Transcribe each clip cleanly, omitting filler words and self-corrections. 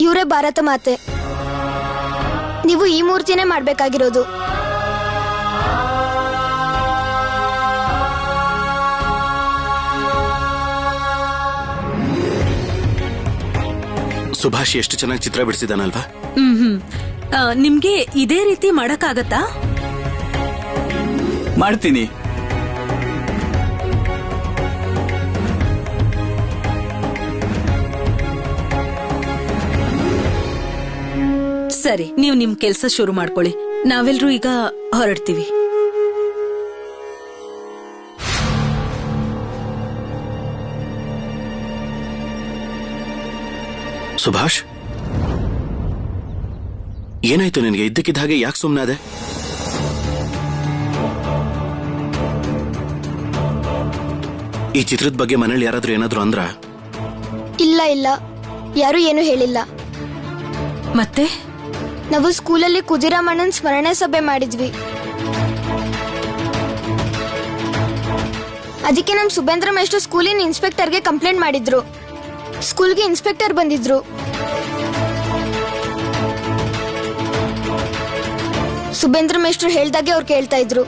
ಇವರೇ ಭಾರತ ಮಾತೆ. ನೀವು ಈ ಮೂರ್ತಿನೇ ಮಾಡ್ಬೇಕಾಗಿರೋದು. ಸುಭಾಷ್ ಎಷ್ಟು ಚೆನ್ನಾಗಿ ಚಿತ್ರ ಬಿಡಿಸಿದಾನಲ್ವಾ? ನಿಮ್ಗೆ ಇದೇ ರೀತಿ ಮಾಡಕ್ಕಾಗತ್ತಾ? ಮಾಡ್ತೀನಿ. ಸರಿ, ನೀವು ನಿಮ್ ಕೆಲ್ಸ ಶುರು ಮಾಡ್ಕೊಳ್ಳಿ. ನಾವೆಲ್ರೂ ಈಗ ಹೊರಡ್ತೀವಿ. ಸುಭಾಷ್, ಏನಾಯ್ತು ನಿನಗೆ? ಇದ್ದಕ್ಕಿದ್ದ ಹಾಗೆ ಯಾಕೆ ಸುಮ್ಮನಾದೆ? ಈ ಚಿತ್ರದ ಬಗ್ಗೆ ಮನೇಲಿ ಯಾರಾದ್ರೂ ಏನಾದ್ರು ಅಂದ್ರ? ಇಲ್ಲ ಇಲ್ಲ, ಯಾರು ಏನು ಹೇಳಿಲ್ಲ. ಮತ್ತೆ ನಾವು ಸ್ಕೂಲಲ್ಲಿ ಕುದಿರಾಮಣ್ಣನ್ ಸ್ಮರಣೆ ಸಭೆ ಮಾಡಿದ್ವಿ. ಅದಕ್ಕೆ ನಮ್ ಸುಬೇಂದ್ರ ಮೇಷ್ಟ್ರು ಸ್ಕೂಲಿನ ಇನ್ಸ್ಪೆಕ್ಟರ್ಗೆ ಕಂಪ್ಲೇಂಟ್ ಮಾಡಿದ್ರು. ಸ್ಕೂಲ್ಗೆ ಇನ್ಸ್ಪೆಕ್ಟರ್ ಬಂದಿದ್ರು. ಸುಬೇಂದ್ರ ಮೇಷ್ಟ್ರು ಹೇಳ್ದಾಗೆ ಅವ್ರು ಕೇಳ್ತಾ ಇದ್ರು.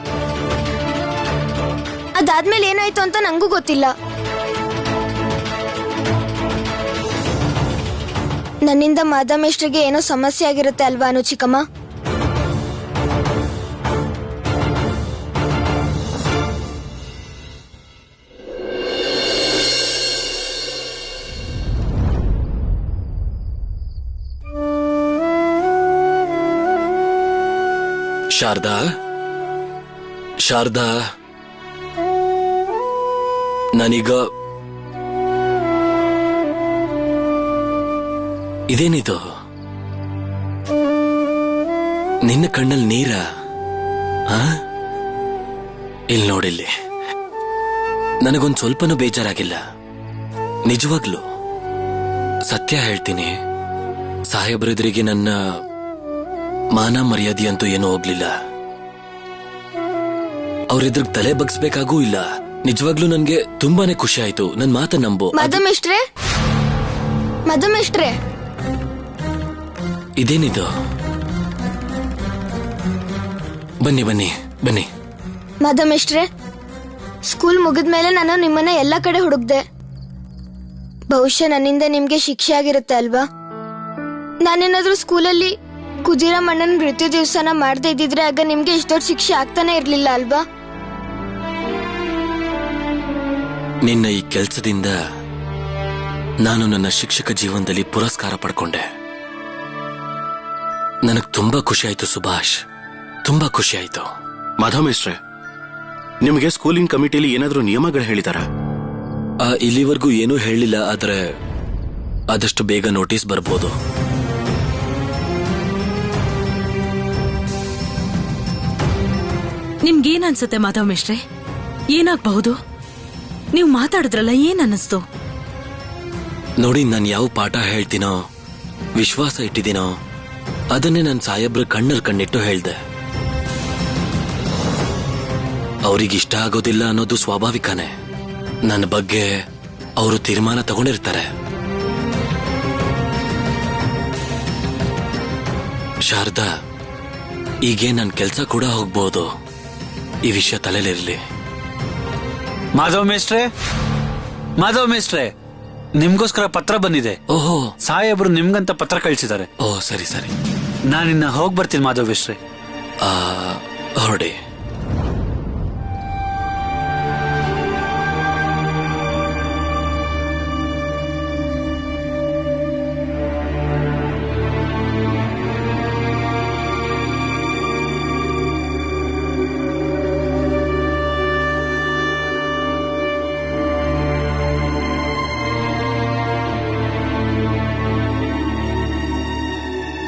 ಅದಾದ್ಮೇಲೆ ಏನಾಯ್ತು ಅಂತ ನಂಗೂ ಗೊತ್ತಿಲ್ಲ. ನನ್ನಿಂದ ಮಾಧವ ಮೇಷ್ಟ್ರಿಗೆ ಏನೋ ಸಮಸ್ಯೆ ಆಗಿರುತ್ತೆ ಅಲ್ವಾ ಅನು ಚಿಕ್ಕಮ್ಮ? ಶಾರದಾ, ಶಾರದಾ, ನಾನೀಗ ಇದೇನಿದು? ನಿನ್ನ ಕಣ್ಣಲ್ಲಿ ನೀರ? ಇಲ್ಲಿ ನೋಡಿಲ್ಲಿ, ನನಗೊಂದು ಸ್ವಲ್ಪನೂ ಬೇಜಾರಾಗಿಲ್ಲ. ನಿಜವಾಗ್ಲು ಸತ್ಯ ಹೇಳ್ತೀನಿ, ಸಾಹೇಬ್ರೆದುರಿಗೆ ನನ್ನ ಮಾನ ಮರ್ಯಾದೆ ಅಂತೂ ಏನೂ ಹೋಗ್ಲಿಲ್ಲ. ಅವ್ರೆದ್ರಿಗೆ ತಲೆ ಬಗ್ಸ್ಬೇಕಾಗೂ ಇಲ್ಲ. ನಿಜವಾಗ್ಲೂ ನನ್ಗೆ ತುಂಬಾನೇ ಖುಷಿ ಆಯ್ತು. ನನ್ ಮಾತ ನಂಬು. ಮಾಧವ ಮೇಷ್ಟ್ರೆ, ಇದೇನಿದು? ಬನ್ನಿ ಬನ್ನಿ ಬನ್ನಿ. ಮಾಧವ ಮೇಷ್ಟ್ರೆ, ಸ್ಕೂಲ್ ಮುಗಿದ್ಮೇಲೆ ನಾನು ನಿಮ್ಮನ್ನ ಎಲ್ಲಾ ಕಡೆ ಹುಡುಕ್ದೆ. ಬಹುಶಃ ನನ್ನಿಂದ ನಿಮ್ಗೆ ಶಿಕ್ಷೆ ಆಗಿರುತ್ತೆ ಅಲ್ವಾ? ನಾನೇನಾದ್ರೂ ಸ್ಕೂಲಲ್ಲಿ ಕುದಿರಾಮಣ್ಣನ ಮೃತ್ಯು ದಿವಸನ ಮಾಡದೇ ಇದ್ದಿದ್ರೆ ಆಗ ನಿಮ್ಗೆ ಇಷ್ಟ ದೊಡ್ಡ ಶಿಕ್ಷೆ ಆಗ್ತಾನೆ ಇರ್ಲಿಲ್ಲ ಅಲ್ವಾ? ನಿನ್ನ ಈ ಕೆಲ್ಸದಿಂದ ನಾನು ನನ್ನ ಶಿಕ್ಷಕ ಜೀವನದಲ್ಲಿ ಪುರಸ್ಕಾರ ಪಡ್ಕೊಂಡೆ. ನನಗ್ ತುಂಬಾ ಖುಷಿ ಆಯ್ತು ಸುಭಾಷ್, ತುಂಬಾ ಖುಷಿ ಆಯ್ತು. ಮಾಧವ ಮೇಷ್ಟ್ರೆ, ನಿಮಗೆ ಸ್ಕೂಲಿನ ಕಮಿಟಿಲಿ ಏನಾದ್ರೂ ನಿಯಮಗಳು ಹೇಳಿದಾರ? ಇಲ್ಲಿವರೆಗೂ ಏನೂ ಹೇಳಿಲ್ಲ, ಆದ್ರೆ ಆದಷ್ಟು ಬೇಗ ನೋಟಿಸ್ ಬರ್ಬೋದು. ನಿಮ್ಗೇನ್ ಅನ್ಸುತ್ತೆ ಮಾಧವ ಮೇಷ್ಟ್ರೆ? ಏನಾಗಬಹುದು? ನೀವು ಮಾತಾಡಿದ್ರಲ್ಲ, ಏನ್ ಅನ್ನಿಸ್ತು? ನೋಡಿ, ನಾನು ಯಾವ ಪಾಠ ಹೇಳ್ತೀನೋ, ವಿಶ್ವಾಸ ಇಟ್ಟಿದ್ದೀನೋ, ಅದನ್ನೇ ನನ್ನ ಸಾಹೇಬ್ರ ಕಣ್ಣಲ್ಲಿ ಕಣ್ಣಿಟ್ಟು ಹೇಳ್ದೆ. ಅವ್ರಿಗಿಷ್ಟ ಆಗೋದಿಲ್ಲ ಅನ್ನೋದು ಸ್ವಾಭಾವಿಕನೇ. ನನ್ನ ಬಗ್ಗೆ ಅವರು ತೀರ್ಮಾನ ತಗೊಂಡಿರ್ತಾರೆ. ಶಾರದಾ, ಈಗೇ ನನ್ನ ಕೆಲ್ಸ ಕೂಡ ಹೋಗ್ಬೋದು. ಈ ವಿಷಯ ತಲೆಲಿರ್ಲಿ. ಮಾಧವ ಮೇಷ್ಟ್ರೆ, ನಿಮ್ಗೋಸ್ಕರ ಪತ್ರ ಬಂದಿದೆ. ಓಹೋ, ಸಾಹೇಬ್ರು ನಿಮ್ಗಂತ ಪತ್ರ ಕಳಿಸಿದ್ದಾರೆ. ಓ ಸರಿ ಸರಿ, ನಾನಿನ್ನ ಹೋಗ್ ಬರ್ತೀನಿ ಮಾಧವ ಮೇಷ್ಟ್ರೆ. ಹೊರಡಿ.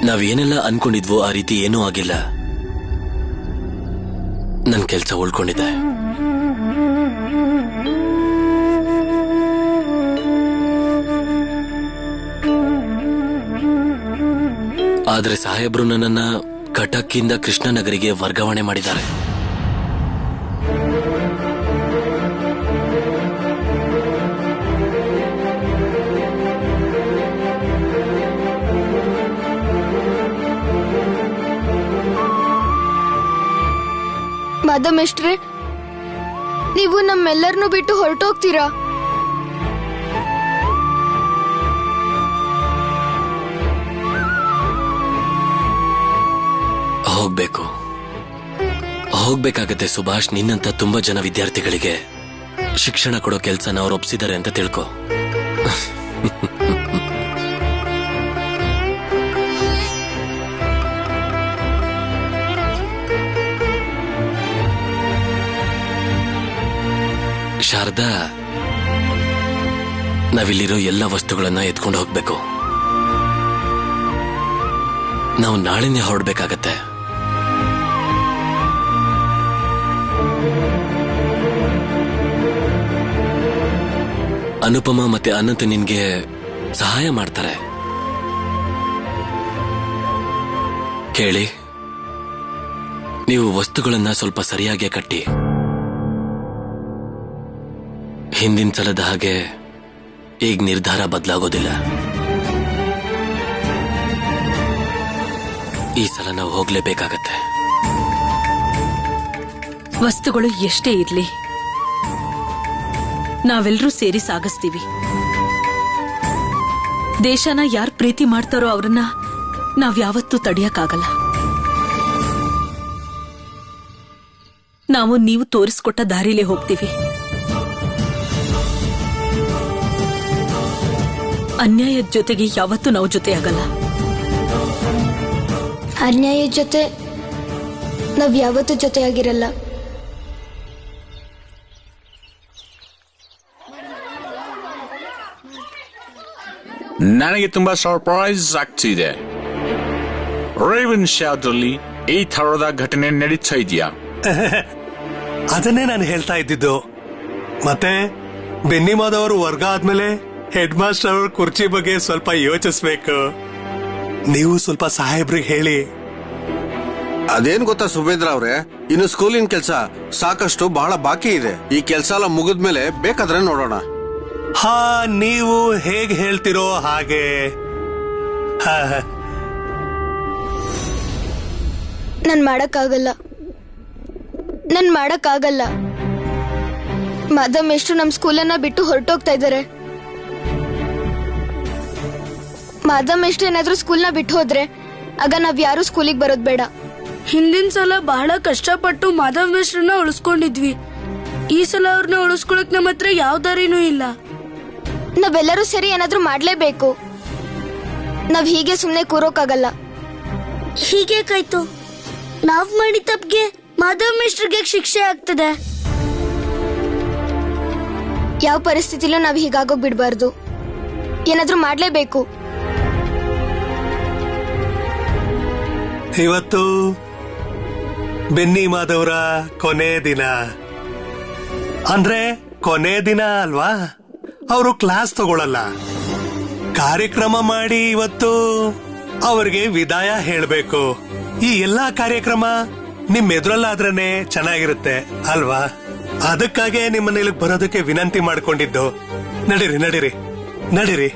ನಾವೇನೆಲ್ಲ ಅನ್ಕೊಂಡಿದ್ವೋ ಆ ರೀತಿ ಏನೂ ಆಗಿಲ್ಲ. ನನ್ನ ಕೆಲಸ ಉಳ್ಕೊಂಡಿದೆ. ಆದ್ರೆ ಸಾಹೇಬ್ರು ನನ್ನನ್ನ ಕಟಕ್ಕಿಂದ ಕೃಷ್ಣನಗರಿಗೆ ವರ್ಗಾವಣೆ ಮಾಡಿದ್ದಾರೆ. ಮಾಧಮೇಶ್ಟ್ರೆ, ನೀವು ನಮ್ಮೆಲ್ಲರನ್ನೂ ಬಿಟ್ಟು ಹೊರಟೋಗ್ತೀರಾ? ಹೋಗ್ಬೇಕಾಗತ್ತೆ ಸುಭಾಷ್. ನಿನ್ನಂತ ತುಂಬಾ ಜನ ವಿದ್ಯಾರ್ಥಿಗಳಿಗೆ ಶಿಕ್ಷಣ ಕೊಡೋ ಕೆಲ್ಸನ ಅವ್ರು ಒಪ್ಸಿದ್ದಾರೆ ಅಂತ ತಿಳ್ಕೊ. ಶಾರದಾ, ನಾವಿಲ್ಲಿರೋ ಎಲ್ಲ ವಸ್ತುಗಳನ್ನ ಎತ್ಕೊಂಡು ಹೋಗ್ಬೇಕು. ನಾವು ನಾಳೆನೇ ಹೊರಡ್ಬೇಕಾಗತ್ತೆ. ಅನುಪಮ ಮತ್ತೆ ಅನಂತ್ ನಿನ್ಗೆ ಸಹಾಯ ಮಾಡ್ತಾರೆ. ಕೇಳಿ, ನೀವು ವಸ್ತುಗಳನ್ನ ಸ್ವಲ್ಪ ಸರಿಯಾಗಿ ಕಟ್ಟಿ. ಹಿಂದಿನ ಸಲದ ಹಾಗೆ ಈಗ ನಿರ್ಧಾರ ಬದಲಾಗೋದಿಲ್ಲ. ಈ ಸಲ ನಾವು ಹೋಗ್ಲೇಬೇಕಾಗತ್ತೆ. ವಸ್ತುಗಳು ಎಷ್ಟೇ ಇರ್ಲಿ, ನಾವೆಲ್ಲರೂ ಸೇರಿ ಸಾಗಿಸ್ತೀವಿ. ದೇಶನ ಯಾರು ಪ್ರೀತಿ ಮಾಡ್ತಾರೋ ಅವ್ರನ್ನ ನಾವ್ಯಾವತ್ತೂ ತಡೆಯಕ್ಕಾಗಲ್ಲ. ನಾವು ನೀವು ತೋರಿಸ್ಕೊಟ್ಟ ದಾರಿಲೇ ಹೋಗ್ತೀವಿ. ಅನ್ಯಾಯದ ಜೊತೆಗೆ ಯಾವತ್ತೂ ನಾವು ಜೊತೆ ಆಗಲ್ಲ. ಅನ್ಯಾಯದ ಜೊತೆ ನಾವ್ ಯಾವತ್ತೂ ಜೊತೆಯಾಗಿರಲ್ಲ. ನನಗೆ ತುಂಬಾ ಸರ್ಪ್ರೈಸ್ ಆಗ್ತಿದೆ. ರೇವನ್ ಶಾದ್ರಲ್ಲಿ ಈ ತರದ ಘಟನೆ ನಡೀತಾ ಇದೆಯಾ? ಅದನ್ನೇ ನಾನು ಹೇಳ್ತಾ ಇದ್ದಿದ್ದು. ಮತ್ತೆ ಬೆನ್ನಿಮಾದವರು ವರ್ಗ ಆದ್ಮೇಲೆ ಹೆಡ್ ಮಾಸ್ಟರ್ ಅವ್ರ ಕುರ್ಚಿ ಬಗ್ಗೆ ಸ್ವಲ್ಪ ಯೋಚಿಸ್ಬೇಕು. ನೀವು ಸ್ವಲ್ಪ ಸಾಹೇಬ್ರಿಗೆ ಹೇಳಿ. ಅದೇನ್ ಗೊತ್ತಾ ಸುಬೇಂದ್ರ ಅವ್ರೆ, ಇನ್ನು ಸ್ಕೂಲಿನ ಕೆಲ್ಸ ಸಾಕಷ್ಟು ಬಹಳ ಬಾಕಿ ಇದೆ. ಈ ಕೆಲ್ಸ ಎಲ್ಲ ಮುಗಿದ್ಮೇಲೆ ಬೇಕಾದ್ರೆ ನೋಡೋಣ. ಹಾ, ನೀವು ಹೇಗ್ ಹೇಳ್ತಿರೋ ಹಾಗೆ. ನನ್ ಮಾಡಕ್ಕಾಗಲ್ಲ. ಮಾಧಮೇಶ್ಟ್ರು ನಮ್ ಸ್ಕೂಲನ್ನ ಬಿಟ್ಟು ಹೊರಟೋಗ್ತಾ ಇದಾರೆ. ಮಾಧಮೇಶ್ಟ್ರು ಏನಾದ್ರೂ ಸ್ಕೂಲ್ನ ಬಿಟ್ಟು ಹೋದ್ರೆ ಆಗ ನಾವ್ ಯಾರು ಸ್ಕೂಲಿಗೆ ಬರೋದ್ ಬೇಡ. ಹಿಂದಿನ ಸಲ ಬಹಳ ಕಷ್ಟಪಟ್ಟು ಮಾಧವೇಶ್ವರನ್ನ ಉಳಿಸ್ಕೊಂಡಿದ್ವಿ. ಈ ಸಲ ಅವ್ರನ್ನ ಉಳಿಸ್ಕೊಳಕ್ ನಮ್ಮ ಹತ್ರ ಯಾವ ದಾರಿನೂ ಇಲ್ಲ. ನಾವೆಲ್ಲರೂ ಸರಿ ಏನಾದ್ರೂ ಮಾಡ್ಲೇಬೇಕು. ನಾವ್ ಹೀಗೆ ಸುಮ್ನೆ ಕೂರೋಕಾಗಲ್ಲ. ಹೀಗೆ ಕಾಯ್ತು ನಾವ್ ಮಾಡಿ ತಪ್ಪಿಗೆ ಮಾಧವೇಶ್ವರಿಗೆ ಶಿಕ್ಷೆ ಆಗ್ತದೆ. ಯಾವ ಪರಿಸ್ಥಿತಿಲೂ ನಾವ್ ಹೀಗಾಗೋಗ್ ಬಿಡ್ಬಾರ್ದು. ಏನಾದ್ರೂ ಮಾಡ್ಲೇಬೇಕು. ಇವತ್ತು ಬೆನ್ನಿಮಾದವರ ಕೊನೆ ದಿನ. ಅಂದ್ರೆ ಕೊನೆ ದಿನ ಅಲ್ವಾ? ಅವರು ಕ್ಲಾಸ್ ತಗೊಳ್ಳಲ್ಲ. ಕಾರ್ಯಕ್ರಮ ಮಾಡಿ ಇವತ್ತು ಅವ್ರಿಗೆ ವಿದಾಯ ಹೇಳ್ಬೇಕು. ಈ ಎಲ್ಲಾ ಕಾರ್ಯಕ್ರಮ ನಿಮ್ ಎದುರಲ್ಲಾದ್ರೇನೆ ಚೆನ್ನಾಗಿರುತ್ತೆ ಅಲ್ವಾ? ಅದಕ್ಕಾಗೆ ನಿಮ್ಮನ್ನ ಇಲ್ಲಿ ಬರೋದಕ್ಕೆ ವಿನಂತಿ ಮಾಡ್ಕೊಂಡಿದ್ದು. ನಡೀರಿ ನಡೀರಿ ನಡೀರಿ.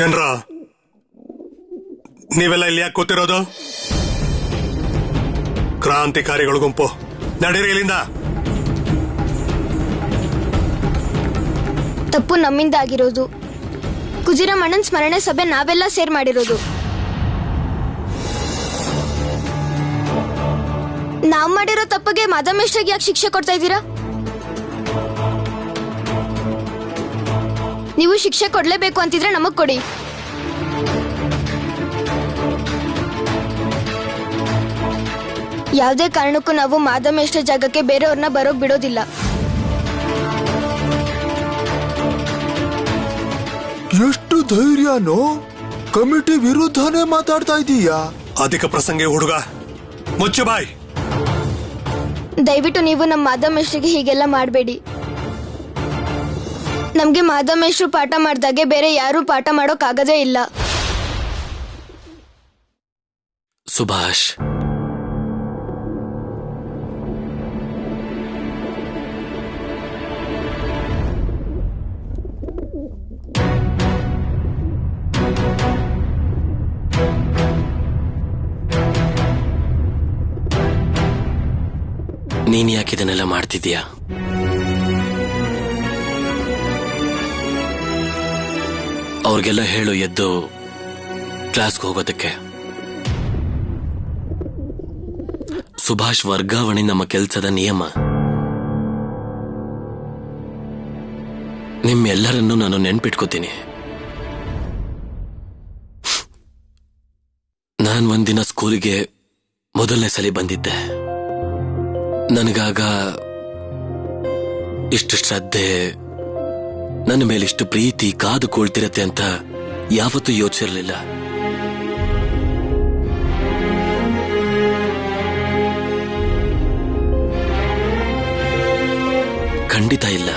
ಏನ್ರ ನೀವೆಲ್ಲ ಇಲ್ಲಿ ಯಾಕೆ ಕೂತಿರೋದು? ಕ್ರಾಂತಿಕಾರಿಗಳ ಗುಂಪು, ನಡೀರಿ ಇಲ್ಲಿಂದ. ತಪ್ಪು ನಮ್ಮಿಂದ ಆಗಿರೋದು. ಕುಜಿರಮ್ಮಣ್ಣನ್ ಸ್ಮರಣೆ ಸಭೆ ನಾವೆಲ್ಲ ಸೇರ್ ಮಾಡಿರೋದು. ನಾವ್ ಮಾಡಿರೋ ತಪ್ಪಿಗೆ ಮಾಧವೇಶ್ವರಿಗೆ ಯಾಕೆ ಶಿಕ್ಷೆ ಕೊಡ್ತಾ ಇದ್ದೀರಾ? ನೀವು ಶಿಕ್ಷೆ ಕೊಡ್ಲೇಬೇಕು ಅಂತಿದ್ರೆ ನಮಗ್ ಕೊಡಿ. ಯಾವುದೇ ಕಾರಣಕ್ಕೂ ನಾವು ಮಾಧವೇಶ್ವರ ಜಾಗಕ್ಕೆ ಬೇರೆಯವ್ರನ್ನ ಬರೋಕ್ ಬಿಡೋದಿಲ್ಲ. ಎಷ್ಟು ಧೈರ್ಯನೋ? ಕಮಿಟಿ ವಿರುದ್ಧನೇ ಮಾತಾಡ್ತಾ ಇದೀಯಾ? ಅಧಿಕ ಪ್ರಸಂಗಿ ಹುಡುಗ, ಮುಚ್ಚು ಬಾಯ್. ದಯವಿಟ್ಟು ನೀವು ನಮ್ಮ ಮಾಧವ್ ಮೇಷ್ಟ್ರಿಗೆ ಹೀಗೆಲ್ಲ ಮಾಡಬೇಡಿ. ನಮ್ಗೆ ಮಾಧವ್ ಮೇಷ್ಟ್ರು ಪಾಠ ಮಾಡ್ದಾಗೆ ಬೇರೆ ಯಾರೂ ಪಾಠ ಮಾಡೋಕ್ಕಾಗದೇ ಇಲ್ಲ. ಸುಭಾಷ್, ನೀನ್ ಯಾಕೆ ಇದನ್ನೆಲ್ಲ ಮಾಡ್ತಿದ್ಯಾ? ಅವ್ರಿಗೆಲ್ಲ ಹೇಳು ಎದ್ದು ಕ್ಲಾಸ್ಗೆ ಹೋಗೋದಕ್ಕೆ. ಸುಭಾಷ್, ವರ್ಗಾವಣೆ ನಮ್ಮ ಕೆಲಸದ ನಿಯಮ. ನಿಮ್ಮೆಲ್ಲರನ್ನೂ ನಾನು ನೆನ್ಪಿಟ್ಕೋತೀನಿ. ನಾನ್ ಒಂದಿನ ಸ್ಕೂಲಿಗೆ ಮೊದಲನೇ ಸಲ ಬಂದಿದ್ದೆ. ನನಗಾಗ ಇಷ್ಟು ಶ್ರದ್ಧೆ, ನನ್ನ ಮೇಲಿಷ್ಟು ಪ್ರೀತಿ ಕಾದು ಕೊಳ್ತಿರತ್ತೆ ಅಂತ ಯಾವತ್ತೂ ಯೋಚಿಸಿರಲಿಲ್ಲ. ಖಂಡಿತ ಇಲ್ಲ.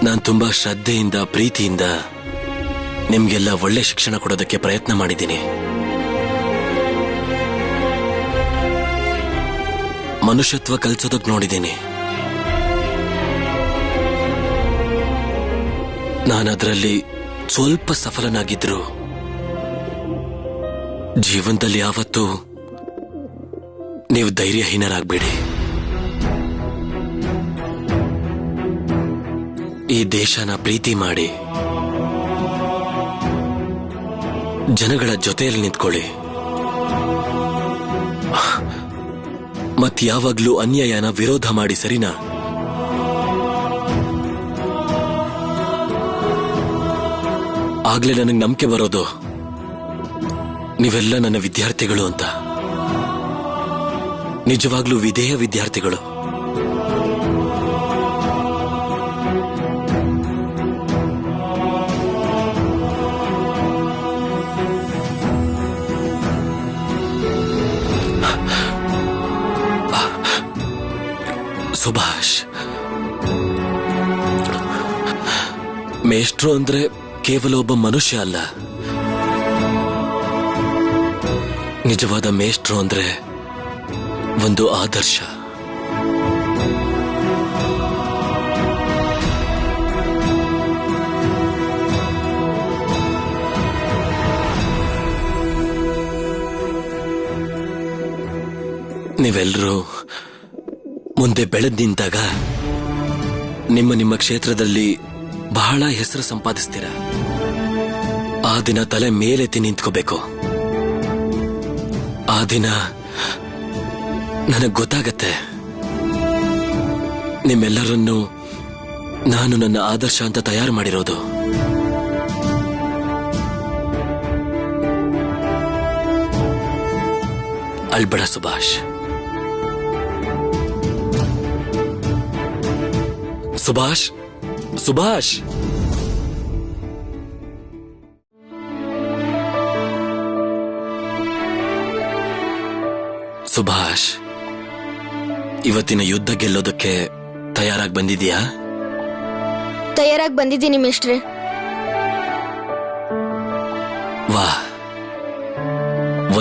ನಾನು ತುಂಬಾ ಶ್ರದ್ಧೆಯಿಂದ, ಪ್ರೀತಿಯಿಂದ ನಿಮ್ಗೆಲ್ಲ ಒಳ್ಳೆ ಶಿಕ್ಷಣ ಕೊಡೋದಕ್ಕೆ ಪ್ರಯತ್ನ ಮಾಡಿದ್ದೀನಿ. ಮನುಷ್ಯತ್ವ ಕಲಿಸೋದಕ್ಕೆ ನೋಡಿದ್ದೀನಿ. ನಾನದರಲ್ಲಿ ಸ್ವಲ್ಪ ಸಫಲನಾಗಿದ್ರು ಜೀವನದಲ್ಲಿ ಯಾವತ್ತೂ ನೀವು ಧೈರ್ಯಹೀನರಾಗಬೇಡಿ. ಈ ದೇಶನ ಪ್ರೀತಿ ಮಾಡಿ ಜನಗಳ ಜೊತೆಯಲ್ಲಿ ನಿಂತ್ಕೊಳ್ಳಿ. ಮತ್ ಯಾವಾಗ್ಲೂ ಅನ್ಯಾಯನ ವಿರೋಧ ಮಾಡಿ, ಸರಿನಾ? ಆಗ್ಲೇ ನನಗೆ ನಂಬಿಕೆ ಬರೋದು ನೀವೆಲ್ಲ ನನ್ನ ವಿದ್ಯಾರ್ಥಿಗಳು ಅಂತ. ನಿಜವಾಗ್ಲೂ ವಿಧೇಯ ವಿದ್ಯಾರ್ಥಿಗಳು. ಸುಭಾಷ್, ಮೇಷ್ಟ್ರು ಅಂದ್ರೆ ಕೇವಲ ಒಬ್ಬ ಮನುಷ್ಯ ಅಲ್ಲ. ನಿಜವಾದ ಮೇಷ್ಟ್ರು ಅಂದ್ರೆ ಒಂದು ಆದರ್ಶ. ನೀವೆಲ್ಲರೂ ಮುಂದೆ ಬೆಳೆದ್ ನಿಂತಾಗ ನಿಮ್ಮ ಕ್ಷೇತ್ರದಲ್ಲಿ ಬಹಳ ಹೆಸರು ಸಂಪಾದಿಸ್ತೀರ. ಆ ದಿನ ತಲೆ ಮೇಲೆತ್ತಿ ನಿಂತ್ಕೋಬೇಕು. ಆ ದಿನ ನನಗೆ ಗೊತ್ತಾಗತ್ತೆ ನಿಮ್ಮೆಲ್ಲರನ್ನು ನಾನು ನನ್ನ ಆದರ್ಶ ಅಂತ ತಯಾರು ಮಾಡಿರೋದು. ಅಳ್ಬೇಡ ಸುಭಾಷ್. ಸುಭಾಷ್, ಸುಭಾಷ್, ಸುಭಾಷ್, ಇವತ್ತಿನ ಯುದ್ಧ ಗೆಲ್ಲೋದಕ್ಕೆ ತಯಾರಾಗಿ ಬಂದಿದ್ಯಾ? ತಯಾರಾಗಿ ಬಂದಿದ್ದೀನಿ ಮೇಷ್ಟ್ರೆ. ವಾ,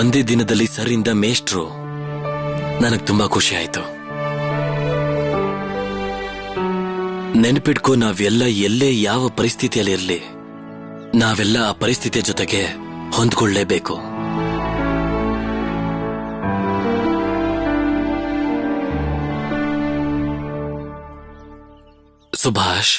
ಒಂದೇ ದಿನದಲ್ಲಿ ಸರಿಂದ ಮೇಷ್ಟ್ರು. ನನಗ್ ತುಂಬಾ ಖುಷಿ ಆಯ್ತು. ನೆನಪಿಟ್ಕೋ, ನಾವೆಲ್ಲ ಎಲ್ಲೇ ಯಾವ ಪರಿಸ್ಥಿತಿಯಲ್ಲಿ ಇರಲಿ, ನಾವೆಲ್ಲ ಆ ಪರಿಸ್ಥಿತಿಯ ಜೊತೆಗೆ ಹೊಂದ್ಕೊಳ್ಳೇಬೇಕು. ಸುಭಾಷ್,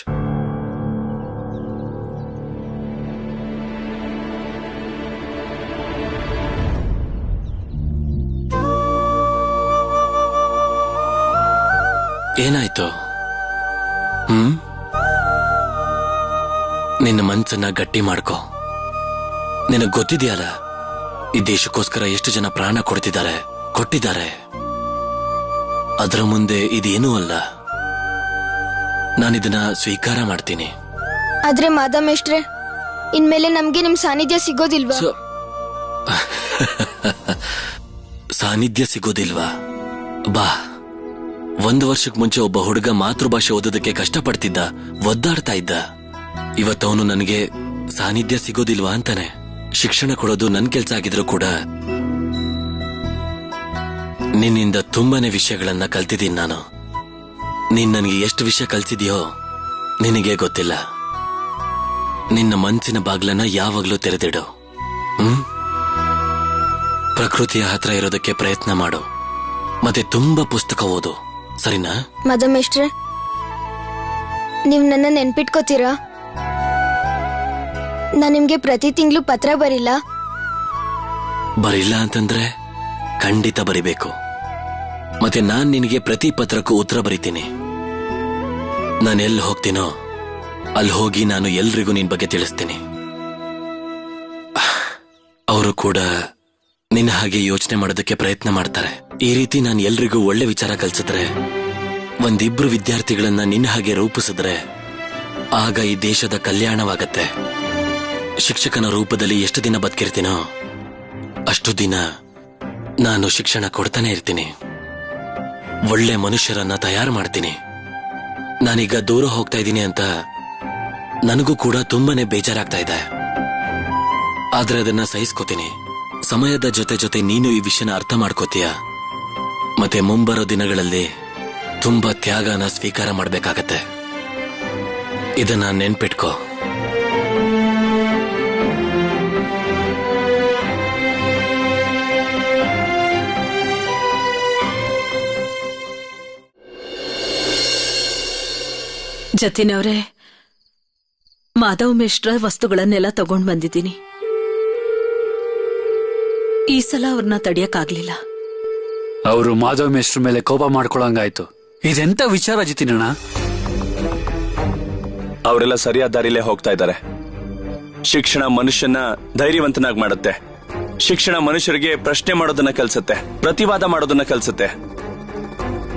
ಏನಾಯ್ತು? ನಿನ್ನ ಮನ್ಸನ್ನ ಗಟ್ಟಿ ಮಾಡ್ಕೋ. ನಿನಗ್ ಗೊತ್ತಿದೆಯಲ್ಲ, ಈ ದೇಶಕ್ಕೋಸ್ಕರ ಎಷ್ಟು ಜನ ಪ್ರಾಣ ಕೊಟ್ಟಿದ್ದಾರೆ. ಅದರ ಮುಂದೆ ಇದೇನೂ ಅಲ್ಲ. ನಾನಿದನ್ನ ಸ್ವೀಕಾರ ಮಾಡ್ತೀನಿ. ಆದ್ರೆ ಮಾಧವ್ ಮೇಷ್ಟ್ರೆ, ಇನ್ಮೇಲೆ ನಮ್ಗೆ ನಿಮ್ ಸಾನ್ನಿಧ್ಯ ಸಿಗೋದಿಲ್ವಾ? ಸಾನ್ನಿಧ್ಯ ಸಿಗೋದಿಲ್ವಾ? ಬಾ. 1 ವರ್ಷಕ್ಕೆ ಮುಂಚೆ ಒಬ್ಬ ಹುಡುಗ ಮಾತೃಭಾಷೆ ಓದೋದಕ್ಕೆ ಕಷ್ಟಪಡ್ತಿದ್ದ, ಒದ್ದಾಡ್ತಾ ಇದ್ದ. ಇವತ್ತವನು ನನಗೆ ಸಾನ್ನಿಧ್ಯ ಸಿಗೋದಿಲ್ವಾ ಅಂತಾನೆ. ಶಿಕ್ಷಣ ಕೊಡೋದು ನನ್ ಕೆಲ್ಸ ಆಗಿದ್ರು ಕೂಡ ನಿನ್ನಿಂದ ತುಂಬಾನೇ ವಿಷಯಗಳನ್ನ ಕಲ್ತಿದ್ದೀನಿ ನಾನು. ನೀನ್ ನನಗೆ ಎಷ್ಟು ವಿಷಯ ಕಲ್ಸಿದ್ಯೋ ನಿನಗೆ ಗೊತ್ತಿಲ್ಲ. ನಿನ್ನ ಮನಸ್ಸಿನ ಬಾಗ್ಲನ್ನ ಯಾವಾಗ್ಲೂ ತೆರೆದಿಡು. ಪ್ರಕೃತಿಯ ಹತ್ರ ಇರೋದಕ್ಕೆ ಪ್ರಯತ್ನ ಮಾಡು. ಮತ್ತೆ ತುಂಬಾ ಪುಸ್ತಕ ಓದು, ಸರಿನಾ? ಮದಮೇಷ್ಟ್ರೆ, ನೀವ್ ನನ್ನ ನೆನ್ಪಿಟ್ಕೋತೀರಾ? ನಾನ್ ನಿಮ್ಗೆ ಪ್ರತಿ ತಿಂಗಳು ಪತ್ರ ಬರಿಲ್ಲ ಅಂತಂದ್ರೆ ಖಂಡಿತ ಬರಿಬೇಕು. ಮತ್ತೆ ನಾನ್ ನಿನಗೆ ಪ್ರತಿ ಪತ್ರಕ್ಕೂ ಉತ್ತರ ಬರಿತೀನಿ. ನಾನು ಎಲ್ಲಿ ಹೋಗ್ತೀನೋ ಅಲ್ಲಿ ಹೋಗಿ ನಾನು ಎಲ್ರಿಗೂ ನಿನ್ ಬಗ್ಗೆ ತಿಳಿಸ್ತೀನಿ. ಅವರು ಕೂಡ ನಿನ್ನ ಹಾಗೆ ಯೋಚನೆ ಮಾಡೋದಕ್ಕೆ ಪ್ರಯತ್ನ ಮಾಡ್ತಾರೆ. ಈ ರೀತಿ ನಾನು ಎಲ್ರಿಗೂ ಒಳ್ಳೆ ವಿಚಾರ ಕಲ್ಸಿದ್ರೆ, 1-2 ವಿದ್ಯಾರ್ಥಿಗಳನ್ನ ನಿನ್ನ ಹಾಗೆ ರೂಪಿಸಿದ್ರೆ ಆಗ ಈ ದೇಶದ ಕಲ್ಯಾಣವಾಗತ್ತೆ. ಶಿಕ್ಷಕನ ರೂಪದಲ್ಲಿ ಎಷ್ಟು ದಿನ ಬದುಕಿರ್ತೀನೋ ಅಷ್ಟು ದಿನ ನಾನು ಶಿಕ್ಷಣ ಕೊಡ್ತಾನೆ ಇರ್ತೀನಿ. ಒಳ್ಳೆ ಮನುಷ್ಯರನ್ನ ತಯಾರು ಮಾಡ್ತೀನಿ. ನಾನೀಗ ದೂರ ಹೋಗ್ತಾ ಇದ್ದೀನಿ ಅಂತ ನನಗೂ ಕೂಡ ತುಂಬಾನೇ ಬೇಜಾರಾಗ್ತಾ ಇದೆ. ಆದ್ರೆ ಅದನ್ನ ಸಹಿಸ್ಕೋತೀನಿ. ಸಮಯದ ಜೊತೆ ಜೊತೆ ನೀನು ಈ ವಿಷಯನ ಅರ್ಥ ಮಾಡ್ಕೋತೀಯ. ಮತ್ತೆ ಮುಂಬರೋ ದಿನಗಳಲ್ಲಿ ತುಂಬಾ ತ್ಯಾಗನ ಸ್ವೀಕಾರ ಮಾಡ್ಬೇಕಾಗತ್ತೆ. ಇದನ್ನ ನೆನ್ಪಿಟ್ಕೋ. ಜತಿನವ್ರೆ, ಮಾಧವ್ ಮಿಶ್ರ ವಸ್ತುಗಳನ್ನೆಲ್ಲ ತಗೊಂಡ್ ಬಂದಿದ್ದೀನಿ. ಈ ಸಲ ಅವ್ರನ್ನ ತಡಿಯಕ್ಕಾಗ್ಲಿಲ್ಲ. ಅವರು ಮಾಧವ್ ಮೇಷ್ಟ್ರ ಮೇಲೆ ಕೋಪ ಮಾಡ್ಕೊಳಂಗಾಯ್ತು. ಇದೆಂತ ವಿಚಾರ ಜತಿನಣ್ಣ? ಅವರೆಲ್ಲ ಸರಿಯಾದ ದಾರಿಲೇ ಹೋಗ್ತಾ ಇದ್ದಾರೆ. ಶಿಕ್ಷಣ ಮನುಷ್ಯನ ಧೈರ್ಯವಂತನಾಗಿ ಮಾಡುತ್ತೆ. ಶಿಕ್ಷಣ ಮನುಷ್ಯರಿಗೆ ಪ್ರಶ್ನೆ ಮಾಡೋದನ್ನ ಕಲ್ಸುತ್ತೆ, ಪ್ರತಿವಾದ ಮಾಡೋದನ್ನ ಕಲ್ಸುತ್ತೆ.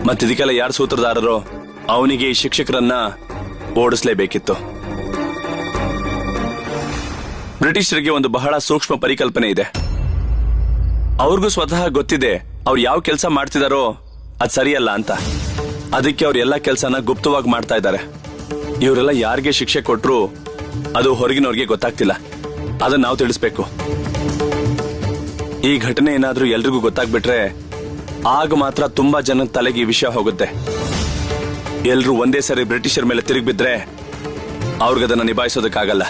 ಮತ್ತಿದಕ್ಕೆಲ್ಲ ಯಾರು ಸೂತ್ರಧಾರರೋ ಅವನಿಗೆ ಈ ಶಿಕ್ಷಕರನ್ನ ಓಡಿಸ್ಲೇಬೇಕಿತ್ತು. ಬ್ರಿಟಿಷರಿಗೆ ಒಂದು ಬಹಳ ಸೂಕ್ಷ್ಮ ಪರಿಕಲ್ಪನೆ ಇದೆ. ಅವ್ರಿಗೂ ಸ್ವತಃ ಗೊತ್ತಿದೆ ಅವ್ರು ಯಾವ ಕೆಲಸ ಮಾಡ್ತಿದಾರೋ ಅದ್ ಸರಿಯಲ್ಲ ಅಂತ. ಅದಕ್ಕೆ ಅವ್ರ ಎಲ್ಲಾ ಕೆಲಸನ ಗುಪ್ತವಾಗಿ ಮಾಡ್ತಾ ಇದ್ದಾರೆ. ಇವರೆಲ್ಲ ಯಾರಿಗೆ ಶಿಕ್ಷೆ ಕೊಟ್ರು ಅದು ಹೊರಗಿನವ್ರಿಗೆ ಗೊತ್ತಾಗ್ತಿಲ್ಲ. ಅದನ್ನ ನಾವು ತಿಳಿಸ್ಬೇಕು. ಈ ಘಟನೆ ಏನಾದ್ರೂ ಎಲ್ರಿಗೂ ಗೊತ್ತಾಗ್ಬಿಟ್ರೆ ಆಗ ಮಾತ್ರ ತುಂಬಾ ಜನ ತಲೆಗೆ ಈ ವಿಷಯ ಹೋಗುತ್ತೆ. ಎಲ್ರೂ ಒಂದೇ ಸರಿ ಬ್ರಿಟಿಷರ್ ಮೇಲೆ ತಿರುಗಿಬಿದ್ರೆ ಅವ್ರಿಗದನ್ನ ನಿಭಾಯಿಸೋದಕ್ಕಾಗಲ್ಲ.